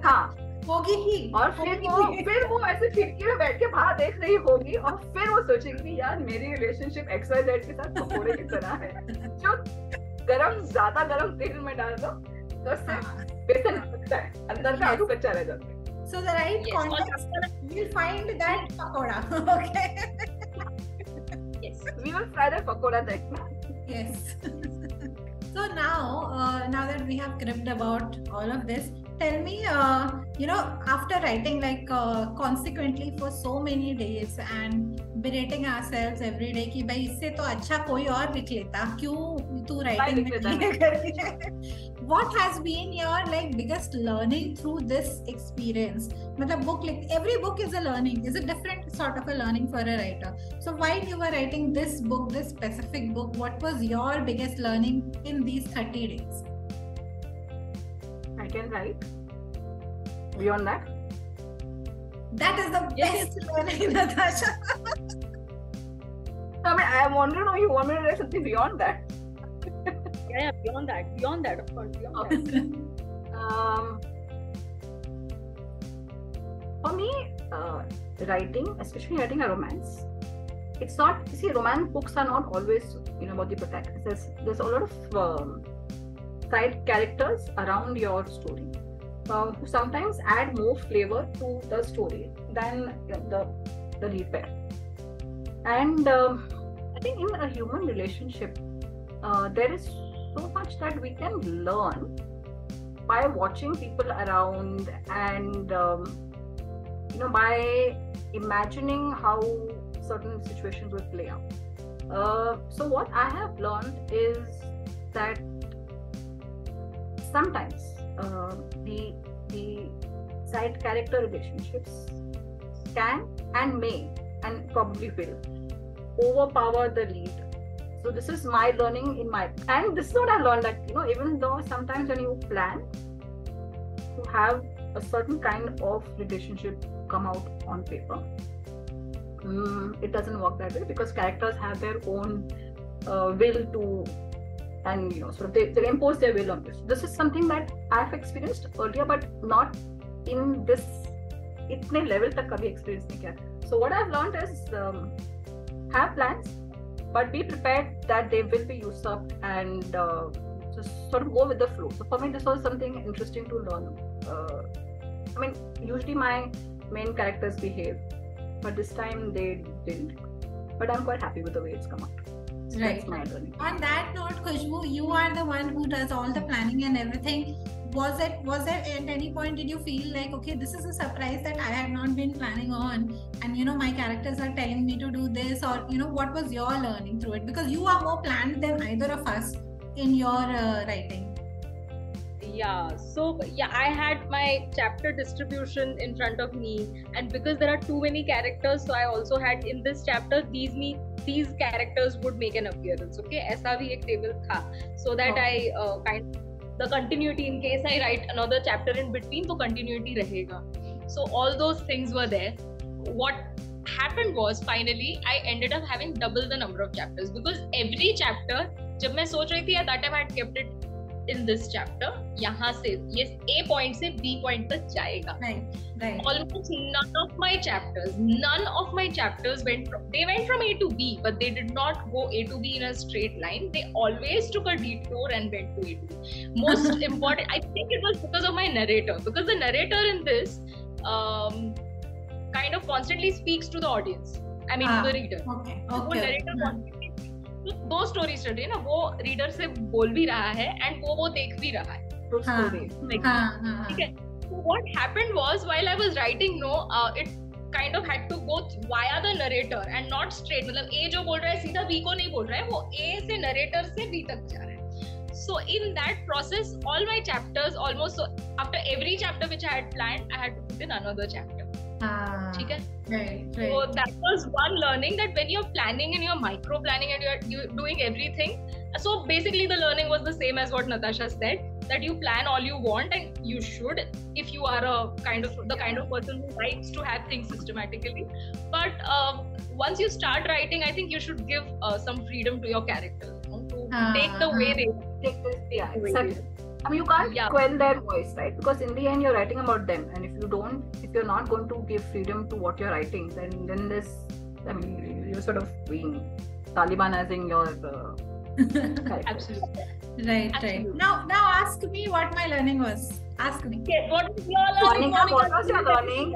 हाँ होगी ही. और फिर वो ऐसे खिड़की में बैठ के बाहर देख रही होगी और फिर वो सोचेगी यार मेरी रिलेशनशिप XYZ के साथ पकोड़े की तरह है जो ज्यादा गरम तेल में डाल दो तो उससे बेसन लगता है, अंदर का आलू कच्चा रह जाता है. So the right context, you'll find that pakoda. Okay. Yes, we will try that pakoda then. Yes. So now that we have cribbed about all of this, tell me, after writing consequently for so many days and berating ourselves every day कि भाई इससे तो अच्छा कोई और लिख लेता, क्यों तू writing में ये करके? What has been your biggest learning through this experience? मतलब every book is a learning, is a different sort of a learning for a writer. So while you were writing this book, this specific book, what was your biggest learning in these 30 days? I can write. Beyond that? That is the best learning, Natasha. I mean, I want to know, you want me to write something beyond that? Yeah, beyond that, of course, beyond that. For me, writing, especially writing a romance, it's not, romance books are not always, about the protagonist. There's a lot of side characters around your story who sometimes add more flavor to the story than the lead pair. And I think in a human relationship, there is so much that we can learn by watching people around and by imagining how certain situations will play out. So what I have learned is that sometimes the side character relationships can and may and probably will overpower the lead. So this is my learning and this is what I learned, that even though sometimes when you plan to have a certain kind of relationship come out on paper, it doesn't work that way because characters have their own will to, and sort of they impose their will on this. This is something that I've experienced earlier, but not in this itne level tak kabhi experience nahi kiya. So what I've learned is have plans, but be prepared that they will be usurped and just sort of go with the flow. So for me, this was something interesting to learn. I mean, usually my main characters behave, but this time they didn't. But I'm quite happy with the way it's come out. So right. That's my learning. On that note, Khushbu, you are the one who does all the planning and everything. Was there at any point did you feel like, okay, this is a surprise that I had not been planning on, and my characters are telling me to do this, or what was your learning through it? Because you are more planned than either of us in your writing. Yeah, so yeah, I had my chapter distribution in front of me, and because there are too many characters, so I also had in this chapter these characters would make an appearance. Okay, ऐसा भी एक table था, so that I kind the continuity in case I write another chapter in between, तो continuity रहेगा. So all those things were there. What happened was finally I ended up having double the number of chapters because every chapter जब मैं सोच रही थी at that time I had kept it in this chapter, यहाँ से ये A point से B point तक जाएगा. Right. Almost none of my chapters went from A to B, but they did not go A to B in a straight line. They always took a detour and went to A to B. Most important, I think it was because of my narrator, because the narrator in this kind of constantly speaks to the audience. I mean, to the reader. Okay. वो narrator constantly तो दो stories चल रही है ना, वो reader से बोल भी रहा है एंड वो देख भी रहा है. ठीक है. So what happened was while I was writing, it kind of had to go via the narrator and not straight. मतलब A जो बोल रहा है सीधा B को नहीं बोल रहा है, वो A से narrator से B तक जा रहा है. So in that process, all my chapters almost, so after every chapter which I had planned, I had to put in another chapter. ठीक है. Right. So that was one learning, that when you're planning and you're micro planning and you're doing everything, so basically the learning was the same as what Natasha said, that you plan all you want, and you should if you are the kind of person who likes to have things systematically. But once you start writing, I think you should give some freedom to your characters, to take the way they take this. Yeah, exactly. I mean, you can't quell their voice, right? Because in the end, you're writing about them, and if you're not going to give freedom to what you're writing, then this, I mean, you're sort of being Talibanizing your character. Absolutely. Right. Now ask me what my learning was. Ask me. Okay, what was your learning? What was your learning?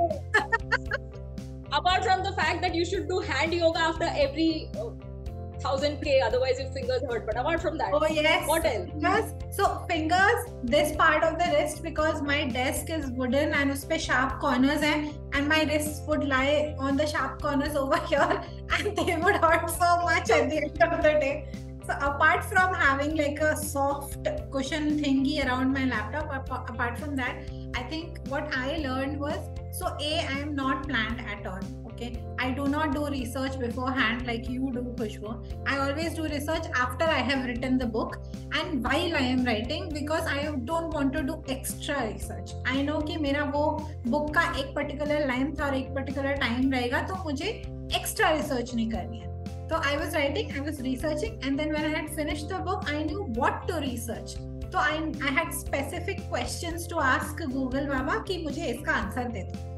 Apart from the fact that you should do hand yoga after every 1000k, otherwise your fingers hurt. But apart from that, oh yes, what else? Fingers. So fingers, this part of the wrist, because my desk is wooden and उसपे sharp corners हैं, and my wrists would lie on the sharp corners over here, and they would hurt so much at the end of the day. So apart from having like a soft cushion thingy around my laptop, apart from that, I think what I learned was, so I am not planned at all. Okay, I do not do research beforehand like you do, Khushbu. I always do research after I have written the book and while I am writing, because I don't want to do extra research. I know कि मेरा वो book का एक particular length और एक particular time रहेगा, तो मुझे extra research नहीं करनी है. So I was writing, I was researching, and then when I had finished the book, I knew what to research. So I had specific questions to ask Google बाबा कि मुझे इसका answer दे दो.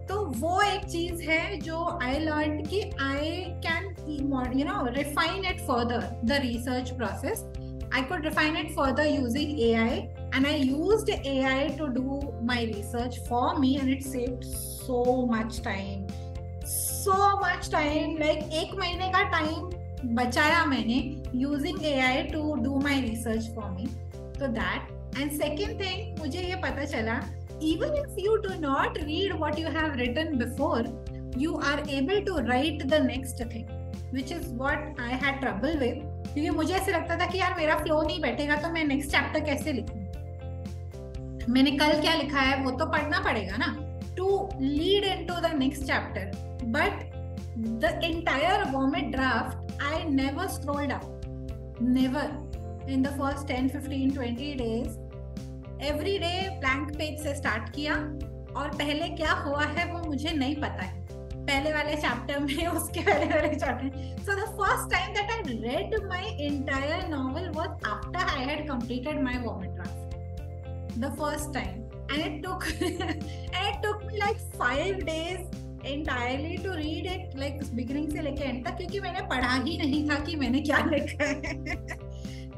तो वो एक चीज है जो I learned कि I can, refine it further, the research process. I could refine it further using AI, and I used AI to do my research for me, and it saved so much time. Like 1 महीने का time बचाया मैंने using AI to do my research for me. So that, and second thing, मुझे ये पता चला, even if you do not read what you have written before, you are able to write the next thing, which is what I had trouble with. क्योंकि मुझे ऐसे लगता था कि यार मेरा फ्लो नहीं बैठेगा तो मैं नेक्स्ट चैप्टर कैसे लिखूं, मैंने कल क्या लिखा है वो तो पढ़ना पड़ेगा ना, to lead into the next chapter. But the entire vomit draft, I never scrolled up, never. In the first 10, 15, 20 days, every day blank page से start किया, और पहले क्या हुआ है वो मुझे नहीं पता है, पहले वाले चैप्टर में, उसके पहले वाले chapter. So the first time that I read my entire novel was after I had completed my vomit draft. The first time, and it took me like 5 days entirely to read it, like beginning से लेके end तक, क्योंकि मैंने पढ़ा ही नहीं था कि मैंने क्या लिखा है.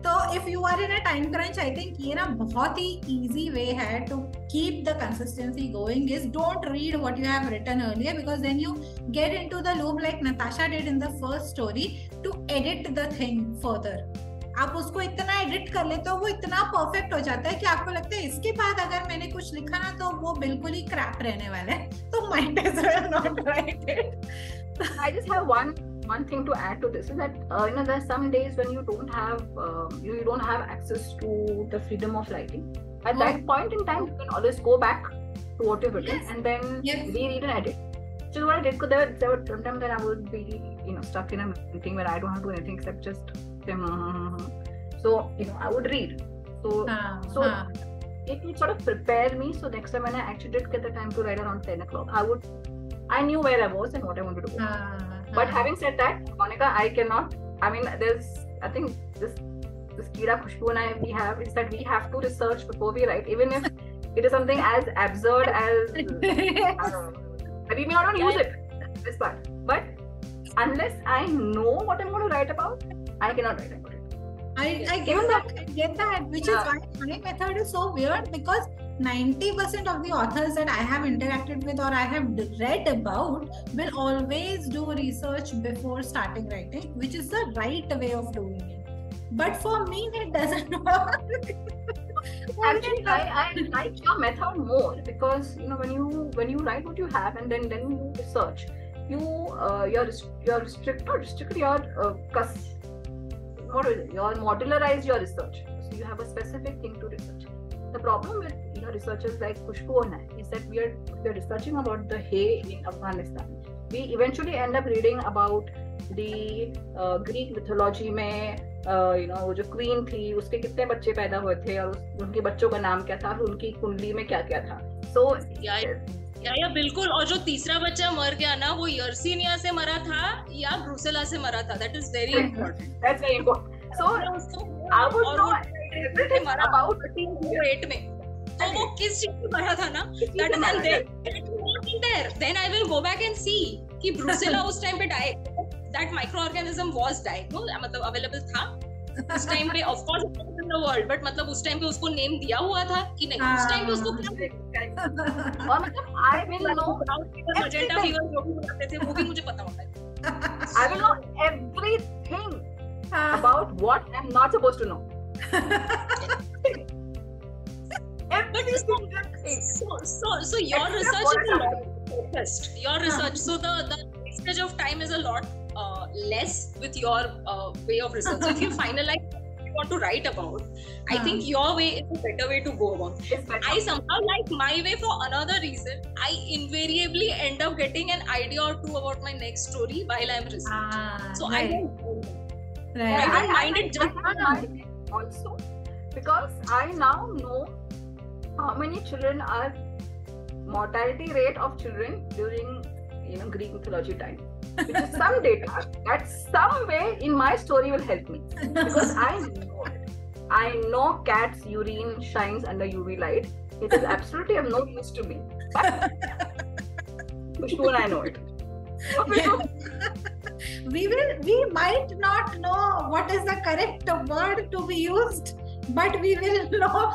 तो if you are in a time crunch, I think ये ना बहुत ही easy way है to keep the consistency going is don't read what you have written earlier, because then you get into the loop like Natasha did in the first story to edit the thing further. आप उसको इतना edit कर लेते हो, वो इतना perfect हो जाता है कि आपको लगता है इसके बाद अगर मैंने कुछ लिखा ना तो वो बिल्कुल ही crap रहने वाला है, तो might as well not write it. I just have one thing to add to this is that there's some days when you don't have you don't have access to the freedom of writing. At that point in time, you can always go back to what you've written and then reread and edit. Which is what I did. Because there were sometimes that I would be stuck in a meeting where I don't have to do anything except just so I would read. So it would sort of prepare me. So next time when I actually did get the time to write around 10 o'clock, I knew where I was and what I wanted to do. But having said that, Monica, I cannot. I mean, I think this Kira, Khushbu and we have is that we have to research before we write, even if it is something as absurd as I don't know. But we may not use it, this part. But unless I know what I'm going to write about, I cannot write about it. I get that, which is why my method is so weird, because 90% of the authors that I have interacted with or I have read about will always do research before starting writing, which is the right way of doing it. But for me, it doesn't work. Actually, I like your method more, because when you write what you have and then you research, you're modularize your research. So you have a specific thing to research. The problem with researchers like Khushbu and I is that we are researching about the hay in Afghanistan. We eventually end up reading about the Greek mythology में वो जो queen थी उसके कितने बच्चे पैदा हुए थे और उनके बच्चों का नाम क्या था और उनकी कुंडली में क्या क्या था. So या बिल्कुल. और जो तीसरा बच्चा मर गया ना, वो यर्सिनिया से मरा था या ब्रुसेला से मरा था. That is very important. That's very important. So I would know everything about 1808 में. तो वो किस चीज से मरा था ना, that is not there. Then I will go back and see कि ब्रुसेला उस टाइम पे that microorganism was dying, no? मतलब available था उस टाइम पे. Of course it was in the world, but मतलब उस टाइम पे उसको नेम दिया हुआ था कि नहीं, उस टाइम पे उसको क्या और मतलब I will know magenta fever जो भी बनाते थे वो भी मुझे पता होता है. I will know everything about what I'm not supposed to know. So your research is a lot focused. Your research, so the wastage of time is a lot less with your way of research. So if you finalize what you want to write about, I think your way is a better way to go about. I somehow like my way for another reason. I invariably end up getting an idea or two about my next story while I'm researching. So I don't mind it just also because I now know how many children are mortality rate of children during Greek mythology time, which is some data that some way in my story will help me, because I know it. I know cat's urine shines under UV light. It is absolutely of no use to me, but Khushbu and I know it. We might not know what is the correct word to be used, but we will know.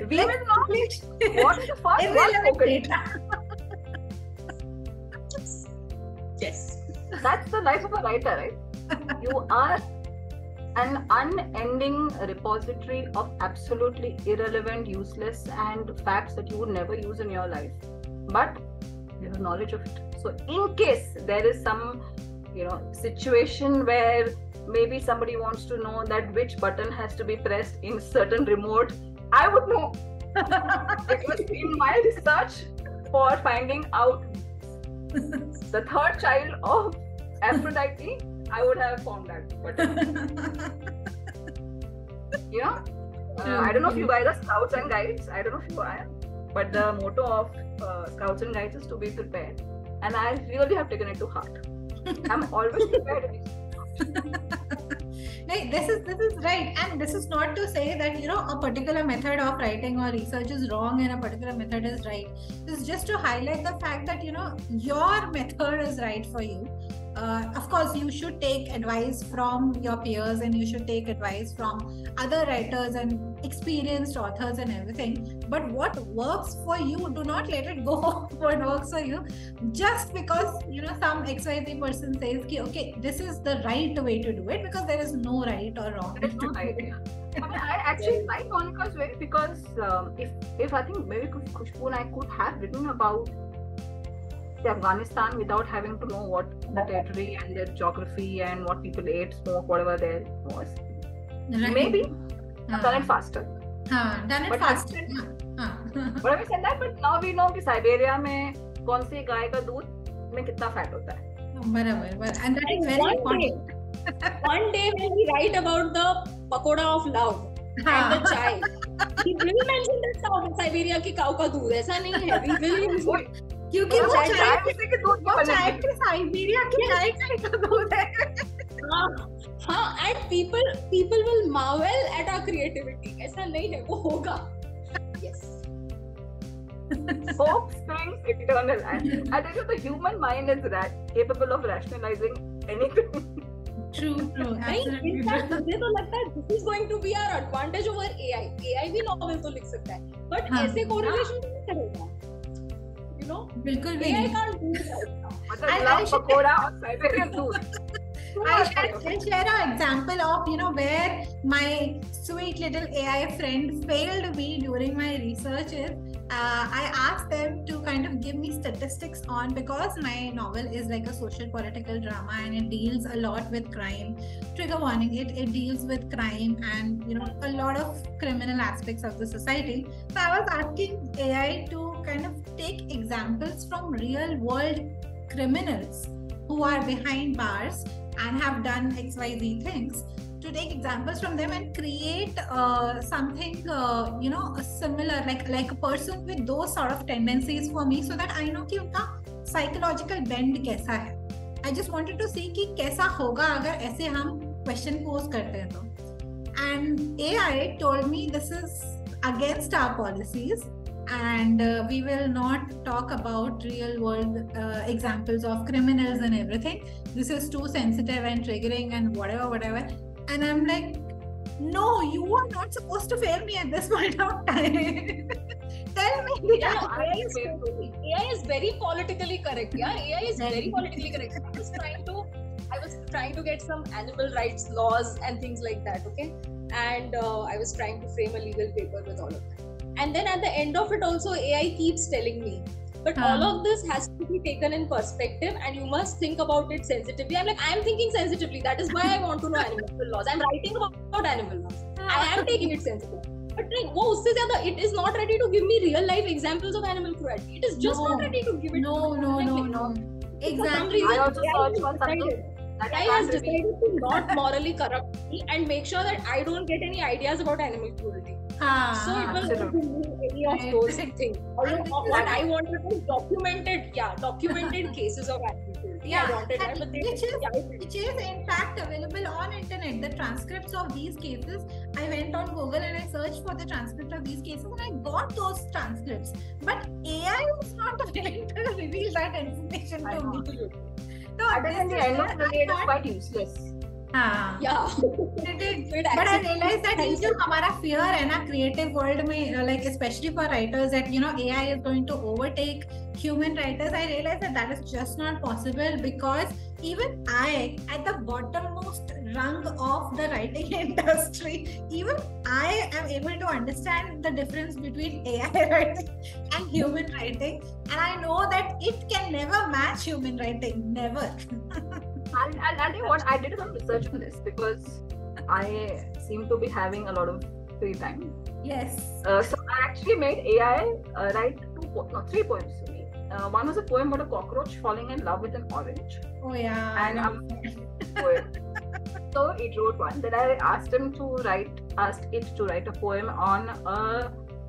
We will know what is the first irrelevant data. Yes. That's the life of a writer, right? You are an unending repository of absolutely irrelevant, useless, and facts that you would never use in your life. But you have knowledge of it. So in case there is some, situation where maybe somebody wants to know that which button has to be pressed in certain remote, I would know. Because in my research for finding out the third child of Aphrodite, I would have found that button. I don't know if you guys are scouts and guides. I don't know if you are, but the motto of scouts and guides is to be prepared, and I really have taken it to heart. I'm always prepared. This is right, and this is not to say that a particular method of writing or research is wrong and a particular method is right. This is just to highlight the fact that your method is right for you. Of course, you should take advice from your peers, and you should take advice from other writers and experienced authors and everything. But what works for you, do not let it go what works for you just because some XYZ person says okay, this is the right way to do it, because there is no right or wrong. There is no right. I actually like Monica's way, because if I think maybe Khushbu and I could have written about Afghanistan without having to know what the territory and their geography and what people ate, smoke, whatever there was. Right. Maybe I've done it faster. Done it But faster. But having said that, but now we know कि Siberia में कौन सी गाय का दूध में कितना fat होता है. बराबर. And that is very important. One day when we write about the pakoda of love and the chai, we will mention that cow in Siberia की cow का दूध. ऐसा नहीं है. We will use it. क्योंकि वो चाय के दूध वो चाय के साइबेरिया की चाय का दूध है. And people will marvel at our creativity. ऐसा नहीं है, वो होगा. Yes. Hope springs eternal, and I think the human mind is capable of rationalizing anything. True. Absolutely. In fact, मुझे तो लगता है this is going to be our advantage over AI. AI भी novel तो लिख सकता है, but ऐसे correlation नहीं करेगा. You know, बिल्कुल भी AI नहीं. can't do that. मतलब love पकोड़ा और Siberian दूध. I'll share an example of where my sweet little AI friend failed me during my researches. I asked them to kind of give me statistics on, because my novel is like a social political drama and it deals a lot with crime. Trigger warning, it deals with crime and a lot of criminal aspects of the society. So I was asking AI to kind of take examples from real world criminals who are behind bars and have done XYZ things, to take examples from them and create something similar, like a person with those sort of tendencies for me, so that I know कि उनका psychological bend कैसा है. I just wanted to see कि कैसा होगा अगर ऐसे हम question pose करते हैं तो. And AI told me this is against our policies, and we will not talk about real world examples of criminals and everything. This is too sensitive and triggering and whatever. And I'm like, no, you are not supposed to fail me at this point of time. Tell me. AI is very politically correct. Yeah, AI is very politically correct. I was trying to get some animal rights laws and things like that. Okay, and I was trying to frame a legal paper with all of that. And then at the end of it also, AI keeps telling me, but all of this has to be taken in perspective and you must think about it sensitively. I'm like, I'm thinking sensitively. That is why I want to know animal laws. I'm writing about animal laws. I am taking it sensitively. But like, it is not ready to give me real life examples of animal cruelty. It is just not ready to give it. No. Exactly. For some reason, I also searched for something. AI has decided to not morally corrupt me and make sure that I don't get any ideas about animal cruelty. So it will not do any of those things. What I wanted was documented cases of animal cruelty. I wanted that, but which is in fact available on internet. The transcripts of these cases, I went on Google and I searched for the transcript of these cases and I got those transcripts. But AI was not willing to reveal that information to me. So at the end of the day, it is quite useless. Yeah. But I realized that ये जो हमारा fear है ना creative world में, like especially for writers, that AI is going to overtake human writers. I realized that is just not possible, because even I, at the bottommost rung of the writing industry, even I am able to understand the difference between AI writing and human writing, and I know that it can never match human writing, never. And I think what I did some research on this, because I seem to be having a lot of free time. Yes. So I actually made AI write 3 poems to me. One was a poem about a cockroach falling in love with an orange. Oh yeah. And so it wrote one. Then I asked it to write a poem on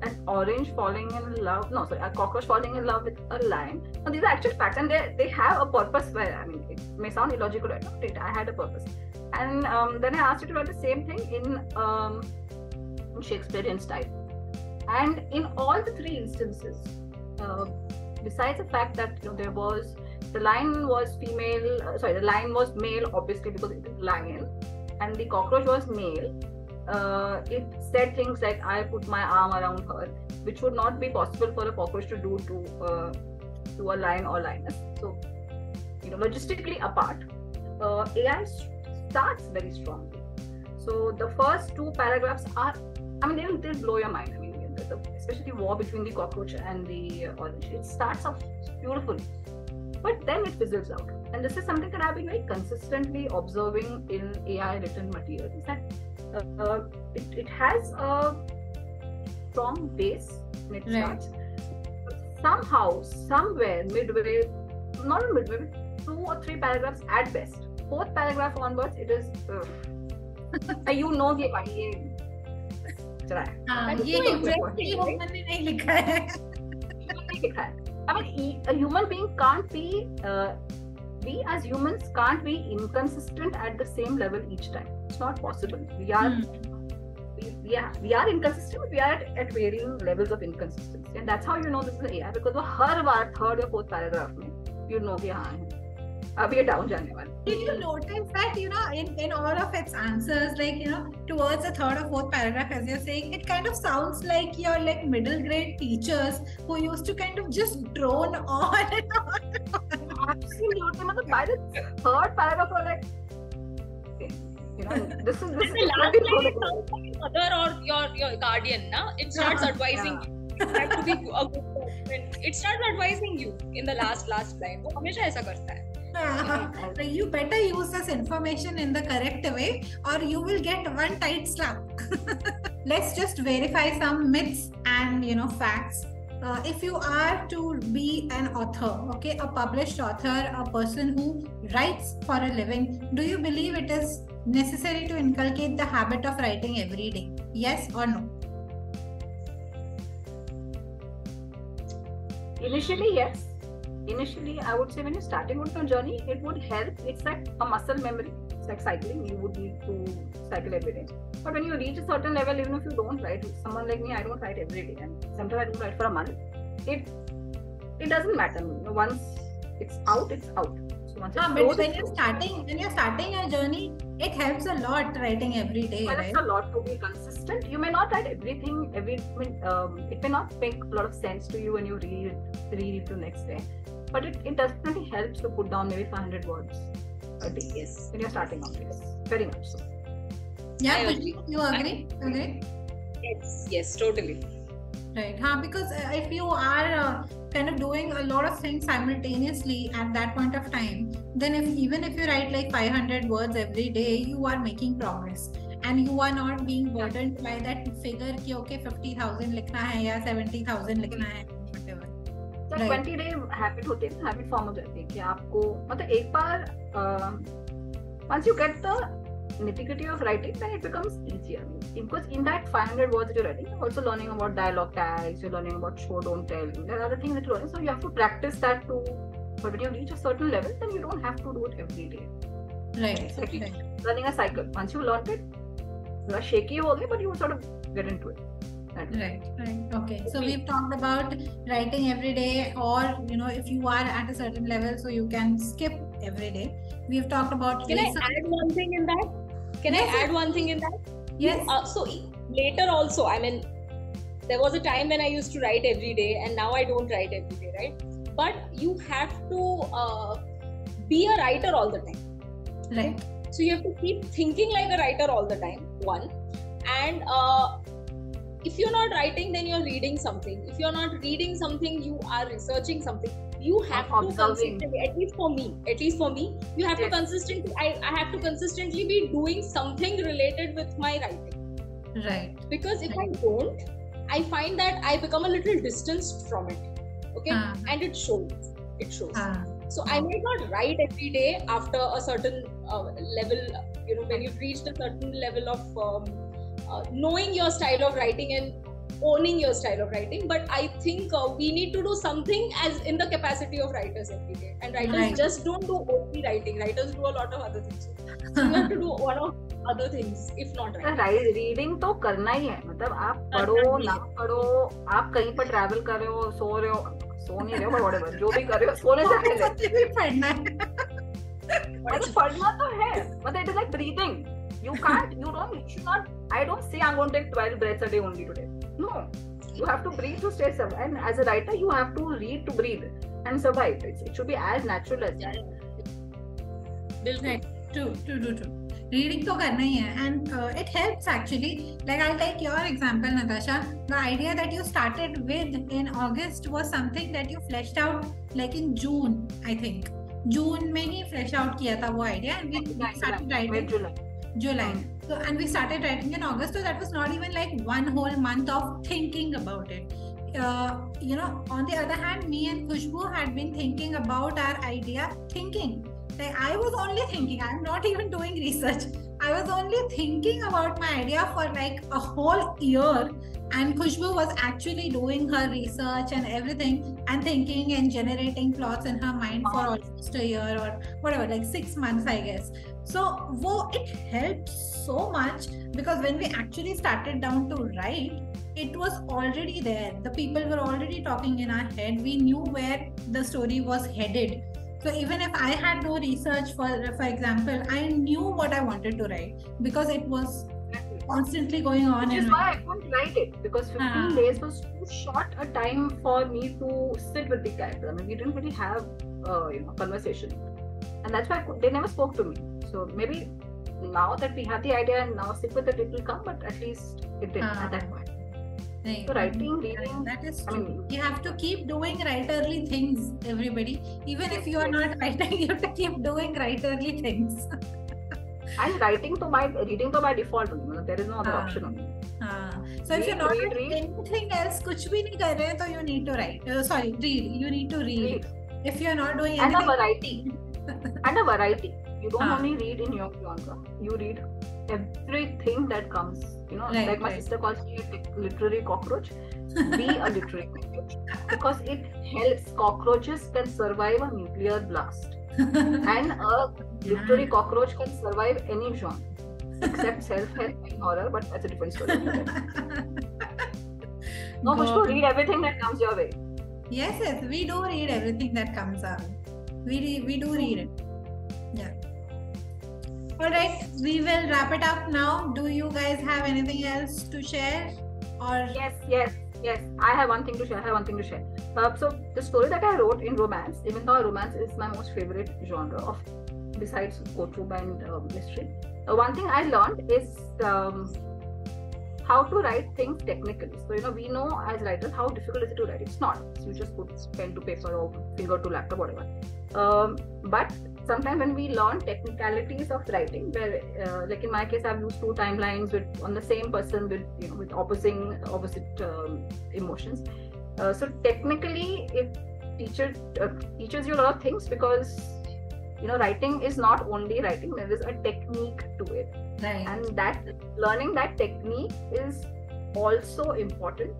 an orange falling in love. No, sorry, a cockroach falling in love with a lion. Now these are actual facts, and they have a purpose. Where I mean, it may sound illogical, but I had a purpose. And then I asked it to write the same thing in Shakespearean style. And in all the 3 instances, besides the fact that the lion was female, the lion was male, obviously because it is lion, and the cockroach was male. It said things like, I put my arm around her, which would not be possible for a cockroach to do to a lion or lioness. So, logistically apart, AI starts very strongly. So the first 2 paragraphs are, they'll blow your mind. Especially the war between the cockroach and the orange. It starts off beautifully. but then it fizzles out. And this is something that I've been very consistently observing in AI written material, is that it has a strong base when it starts. But somehow, somewhere midway, not midway, 2 or 3 paragraphs at best. 4th paragraph onwards, it is you know कि भाई ये चला है. मैंने नहीं लिखा है. I mean, a human being can't be. We as humans can't be inconsistent at the same level each time. It's not possible. We are inconsistent, but we are at varying levels of inconsistency, and that's how you know this is AI, because वो हर बार 3rd or 4th paragraph में you know कि हाँ अभी ये down जाने वाला. Did you notice that, in all of its answers, like, towards the 3rd or 4th paragraph, as you're saying, it kind of sounds like your like middle grade teachers who used to kind of just drone on and on. Absolutely. By the 3rd paragraph, you're like, this is the last line. It sounds like your mother or your guardian, na? It starts advising you. You have to be a good person. It starts advising you in the last line. वो हमेशा ऐसा करता है. So you better use this information in the correct way, or you will get one tight slap. Let's just verify some myths and facts. If you are to be an author, okay, a published author, a person who writes for a living, do you believe it is necessary to inculcate the habit of writing every day? Yes or no? Initially, yes. Initially, I would say when you're starting on your journey, it would help. It's like a muscle memory. It's like cycling. You would need to cycle every day. But when you reach a certain level, even if you don't write, someone like me, I don't write every day, and sometimes I don't write for a month. It doesn't matter. Once it's out, it's out. So once it's but when you're starting your journey, it helps a lot writing every day. Well, right? It's a lot to be consistent. You may not write everything. It may not make a lot of sense to you when you read it the next day. But it definitely helps to put down maybe 500 words a day. Yes, when you're starting out, yes, very much so. Yeah, you agree? Yes, totally. Right, because if you are kind of doing a lot of things simultaneously at that point of time, then even if you write like 500 words every day, you are making progress, and you are not being burdened by that figure कि okay 50,000 लिखना है या 70,000 लिखना है, whatever. 20-day habit होती है, habit form हो जाती है कि आपको मतलब एक बार once you get the nitty-gritty of writing, then it becomes easier, because in that 500 words that you're writing, you're also learning about dialogue tags, you're learning about show don't tell, there are other things that you're learning, so you have to practice that too. But when you reach a certain level, then you don't have to do it every day. Right. It's like learning a cycle. Once you learn it, you are shaky ho gaye, but you sort of get into it. Right. Okay. So we've talked about writing every day, or if you are at a certain level, so you can skip every day. We've talked about. Can I add one thing in that? Yes. So later also, I mean, there was a time when I used to write every day, and now I don't write every day, right? But you have to be a writer all the time. Right. So you have to keep thinking like a writer all the time. One, and if you're not writing, then you're reading something. If you're not reading something, you are researching something. You have to consistently, at least for me, you have to consistently, I have to consistently be doing something related with my writing. Right. Because if I don't, I find that I become a little distanced from it. Okay. And it shows. So I may not write every day after a certain level, when you've reached a certain level of knowing your style of writing and owning your style of writing, but I think we need to do something as in the capacity of writers every day, and writers just don't do only writing. Writers do a lot of other things, so you have to do one of other things if not writing. Reading तो करना ही है, मतलब आप पढ़ो ना पढ़ो, आप कहीं पर ट्रैवल कर रहे हो, सो नहीं रहे हो, but whatever, जो भी कर रहे हो सोने से पहले पढ़ना है, मतलब पढ़ना तो है, मतलब it is like breathing. You should not. I don't say I'm going to take 12 breaths a day only today. No, you have to breathe to stay survive. And as a writer, you have to read to breathe and survive. It should be as natural as that. Right. True. Reading to karna hi hai, and it helps actually. Like I'll take your example, Natasha. The idea that you started with in August was something that you fleshed out like in June, I think. June में ही flesh out किया था वो idea, and we started writing July. So and we started writing in August. So that was not even like one whole month of thinking about it. You know, on the other hand, me and Khushbu had been thinking about our idea, thinking. Like I was only thinking, I'm not even doing research. I was only thinking about my idea for like a whole year, and Khushbu was actually doing her research and everything and thinking and generating plots in her mind for almost a year or whatever, like 6 months, I guess. So it helped so much, because when we actually started down to write, it was already there. The people were already talking in our head. We knew where the story was headed. So even if I had no research, for example, I knew what I wanted to write because it was constantly going on. Which is why I couldn't write it, because 15 days was too short a time for me to sit with the character. I mean, we didn't really have conversation, and that's why they never spoke to me. So maybe now that we have the idea and now stick with it, it will come. But at least it didn't at that point. Right. So writing, reading, that is true. You have to keep doing writerly things, everybody. Even if you are not writing, you have to keep doing writerly things. And reading to by default. There is no other option on it. So if you're not doing anything else, kuch bhi nahi kar rahe, so you need to write. Read. You need to read. If you're not doing anything. And a variety. You don't only read in your genre. You read everything that comes. Like my sister calls me a literary cockroach. Be a literary cockroach, because it helps. Cockroaches can survive a nuclear blast, and a literary cockroach can survive any genre except self-help and horror, but that's a different story. No, Khushbu, read everything that comes your way. Yes, we do read everything that comes our way. We do read it. Yeah. Alright, we will wrap it up now. Do you guys have anything else to share? Or Yes. I have one thing to share. So the story that I wrote in romance, even though romance is my most favorite genre besides courtroom and mystery. One thing I learned is how to write things technically. So we know as writers how difficult is it to write. It's not. So you just put pen to paper or finger to laptop, whatever. But sometimes when we learn technicalities of writing, where like in my case, I've used 2 timelines on the same person with opposite emotions. So technically, it teaches you a lot of things, because writing is not only writing. There is a technique to it, right. And that learning that technique is also important.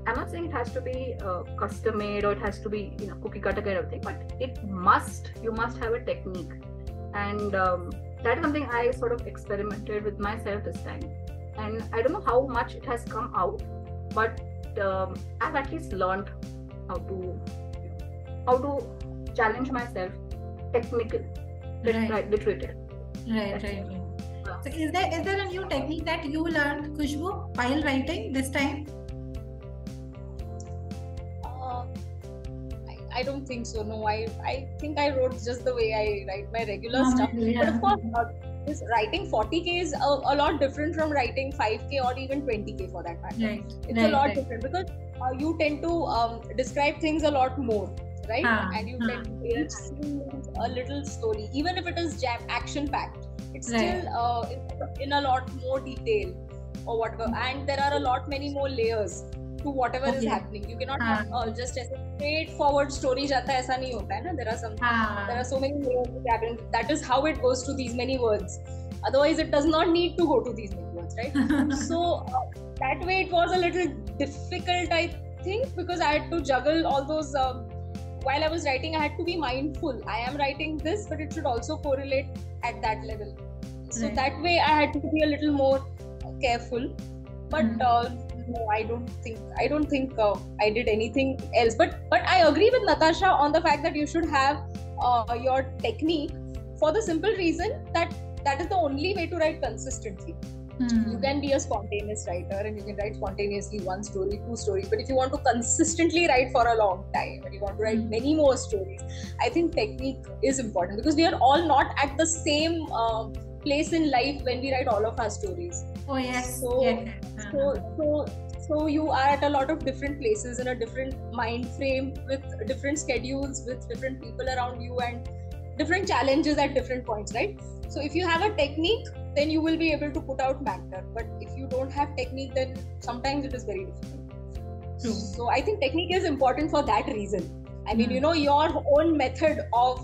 I'm not saying it has to be custom made or it has to be cookie cutter kind of thing, but you must have a technique, and that is something I sort of experimented with myself this time, and I don't know how much it has come out, but I've at least learned how to challenge myself technically, literature. Right. So is there a new technique that you learned, Khushbu, while writing this time? I don't think so. No, I think I wrote just the way I write my regular stuff. Yeah. But of course, this writing 40K is a lot different from writing 5K or even 20K for that matter. Right. It's a lot different, because you tend to describe things a lot more, right? And you tend to a little story, even if it is action-packed. It's still in a lot more detail or whatever, and there are a lot many more layers to whatever is happening. You cannot have just a straightforward story jata hai, aisa nahi hota hai na. There are so many layers happening. That is how it goes to these many words. Otherwise, it does not need to go to these many words, right? So that way it was a little difficult, I think, because I had to juggle all those. While I was writing, I had to be mindful. I am writing this, but it should also correlate at that level. So that way I had to be a little more careful. But no, I don't think I did anything else. But I agree with Natasha on the fact that you should have your technique, for the simple reason that is the only way to write consistently. You can be a spontaneous writer and you can write spontaneously 1 story, 2 stories, but if you want to consistently write for a long time and you want to write many more stories, I think technique is important, because we are all not at the same place in life when we write all of our stories. Oh yes. So, Yes. so you are at a lot of different places in a different mind frame with different schedules, with different people around you and different challenges at different points, right? So if you have a technique, then you will be able to put out matter. But if you don't have technique, then sometimes it is very difficult. True. So I think technique is important for that reason. I mean, your own method of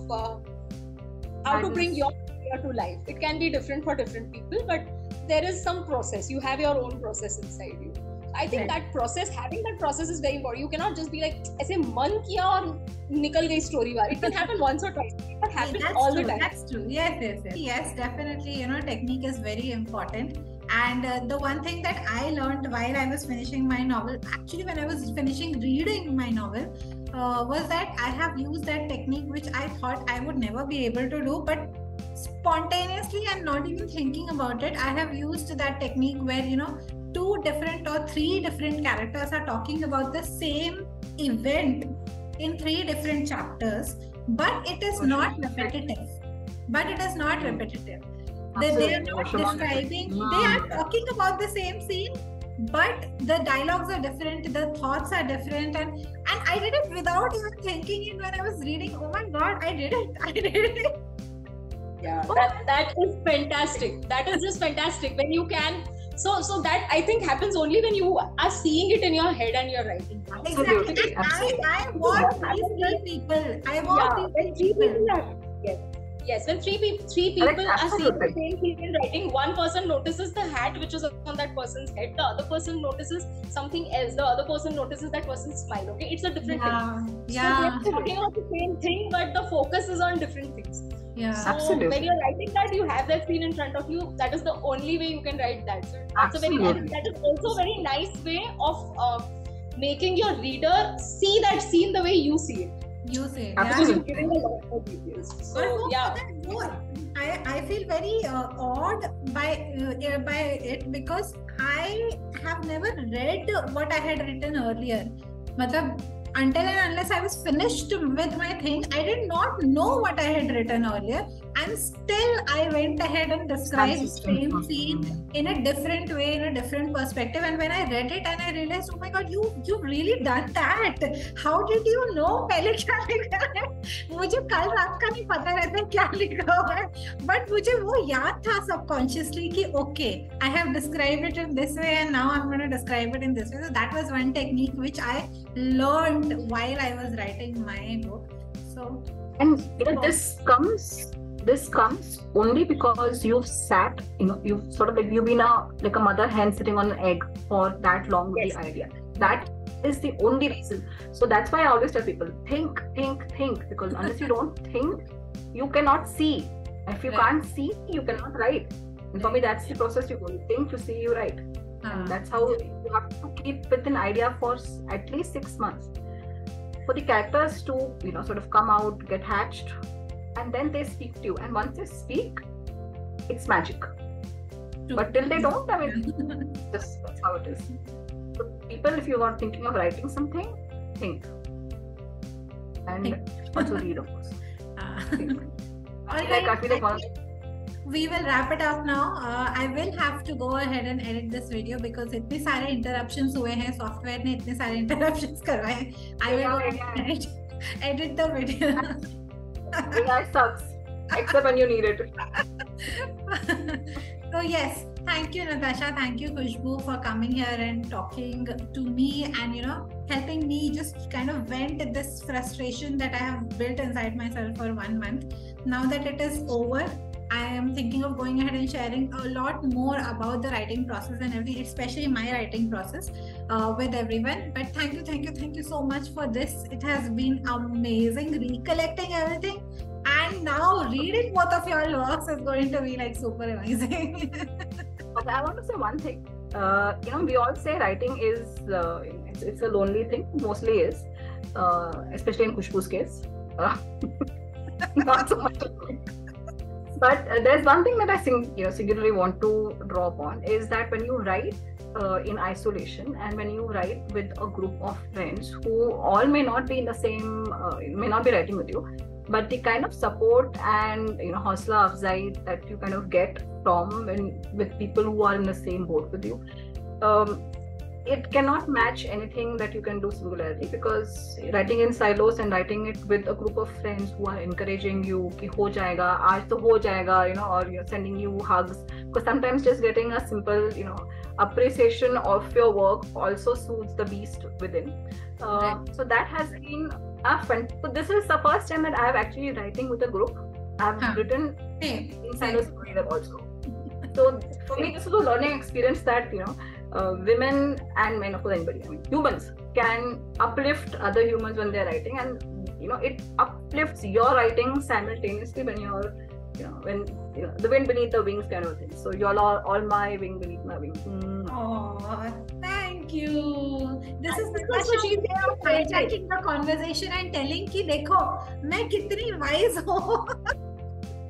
how to bring your idea to life. It can be different for different people, but there is some process. You have your own process inside you. I think that process, having that process is very important. You cannot just be like, ऐसे मन किया और निकल गई story bar. It can happen once or twice. It can happen all the time. That's true. Yes, definitely. Technique is very important. And the one thing that I learned while I was finishing my novel, actually when I was finishing reading my novel, was that I have used that technique which I thought I would never be able to do, but spontaneously and not even thinking about it, I have used that technique where 2 different or 3 different characters are talking about the same event in 3 different chapters, but it is not repetitive. They are not describing, they are talking about the same scene, but the dialogues are different, the thoughts are different, and I did it without even thinking it when I was reading. Oh my god, I did it. Yeah, that is fantastic. That is just fantastic when you can. So that I think happens only when you are seeing it in your head and you're writing. Exactly. And I want these 3 people. I want these 3 people. Yes, when three people are seeing the same thing in writing, one person notices the hat which is on that person's head, the other person notices something else, the other person notices that person's smile. Okay, it's a different thing. Yeah. So they're talking about the same thing, but the focus is on different things. Yeah. So when you're writing that, you have that scene in front of you. That is the only way you can write that. So that is also a very nice way of making your reader see that scene the way you see it. You say, Absolutely. So yeah, I feel very awed by it because I have never read what I had written earlier. Until and unless I was finished with my thing, I did not know what I had written earlier, and still I went ahead and described the same scene in a different way, in a different perspective. And when I read it and I realized, oh my god, you've really done that. How did you know पहले क्या लिखा है? मुझे कल रात का नहीं पता रहता क्या लिखा हुआ है, but मुझे वो याद था subconsciously कि okay, I have described it in this way and now I'm going to describe it in this way. So that was one technique which I learned while I was writing my book. So, and this comes only because you've sat, you've sort of like you've been like a mother hen sitting on an egg for that long with the idea. That is the only reason. So that's why I always tell people, think, because unless you don't think, you cannot see. If you can't see, you cannot write. And for me, that's the process. You go, you think, you see, you write. And that's how you have to keep with an idea for at least 6 months. For the characters to, sort of come out, get hatched, and then they speak to you. And once they speak, it's magic. But till they don't, I mean, that's how it is. So people, if you are thinking of writing something, think. And also read, of course. I feel like we will wrap it up now. I will have to go ahead and edit this video because इतने सारे interruptions हुए हैं, software ने इतने सारे interruptions करवाए हैं. I will go ahead and edit the video. AI sucks, except when you need it. So yes, thank you Natasha, thank you Khushbu for coming here and talking to me and helping me just kind of vent this frustration that I have built inside myself for 1 month. Now that it is over, I am thinking of going ahead and sharing a lot more about the writing process and everything, especially my writing process with everyone. But thank you so much for this. It has been amazing recollecting everything, and now reading both of your works is going to be like super amazing. Okay, I want to say one thing. We all say writing is it's a lonely thing. Mostly is, especially in Khushbu's case. Not so much. But there's one thing that I singularly want to draw upon is that when you write in isolation and when you write with a group of friends who all may not be in the same, may not be writing with you, but the kind of support and hausla afzai that you kind of get from with people who are in the same boat with you, it cannot match anything that you can do singularly, because writing in silos and writing it with a group of friends who are encouraging you ki ho jayega, aaj to ho jayega, or you're sending you hugs, because sometimes just getting a simple appreciation of your work also soothes the beast within. So that has been a fun. So this is the first time that I have actually writing with a group. I've written in silos also. So for me, this was a learning experience that women and men, of course, anybody, humans can uplift other humans when they're writing, and it uplifts your writing simultaneously when you're when the wind beneath the wings kind of thing. So y'all are all my wing beneath my wings. Oh, thank you. This is because she's hijacking the conversation and telling ki dekho main kitni wise ho.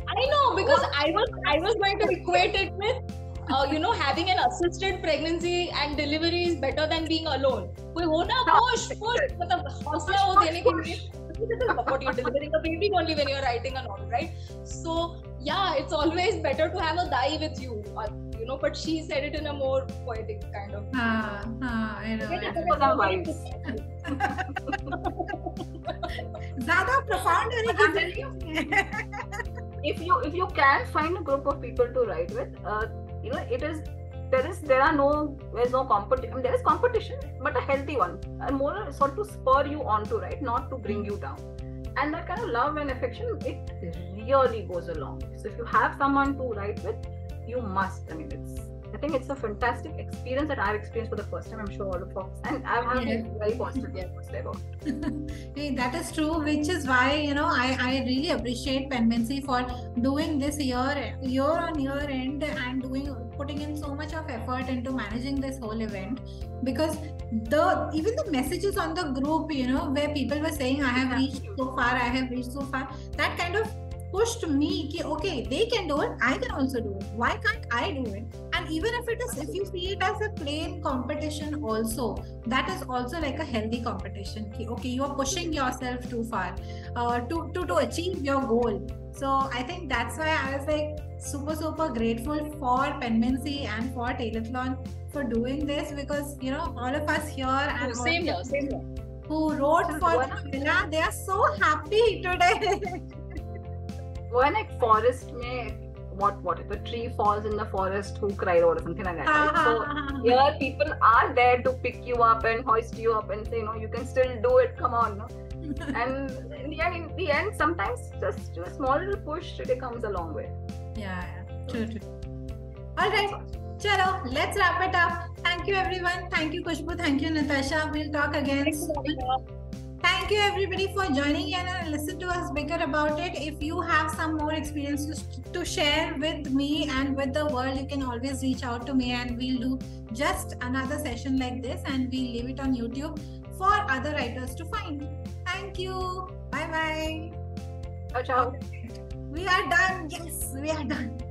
I know, because I was going to equate it with having an assisted pregnancy and delivery is better than being alone. कोई हो ना push मतलब हौसला हो देने के लिए. This is what you're delivering a baby only when you're writing a novel, right? So yeah, it's always better to have a dai with you, but she said it in a more poetic kind of. I know. ज़्यादा profound होने की जरूरत है. If you can find a group of people to write with, there's no competition. There is competition, but a healthy one, and more sort to spur you on to write, not to bring you down. And that kind of love and affection, it really goes along. So if you have someone to write with, you must. I think it's a fantastic experience that I've experienced for the first time. I'm sure all of us, and I've had a very positive experience about it. Hey, that is true, which is why I really appreciate Penmancy for doing this year on year end and putting in so much of effort into managing this whole event, because even the messages on the group, where people were saying I have reached so far, that kind of pushed me ki, okay, they can do it, I can also do it, why can't I do it? And even if you see it as a plain competition also, that is also like a healthy competition ki, okay, you are pushing yourself too far to achieve your goal. So I think that's why I was like super grateful for Penmancy and for Tailorthon for doing this, because all of us here and same here who wrote for the villa, they are so happy today. One like forest mein, what if a tree falls in the forest, who cried or something like that, right? So here people are there to pick you up and hoist you up and say, you can still do it, come on. And in the end, sometimes just a small little push, it comes a long way. Yeah, true. All right, chalo, let's wrap it up. Thank you everyone. Thank you Khushbu. Thank you Natasha. We'll talk again soon. Thank you everybody for joining in and listen to us bicker about it. If you have some more experiences to share with me and with the world, you can always reach out to me and we'll do just another session like this and we'll leave it on YouTube for other writers to find. Thank you. Bye bye. Ciao. We are done. Yes, we are done.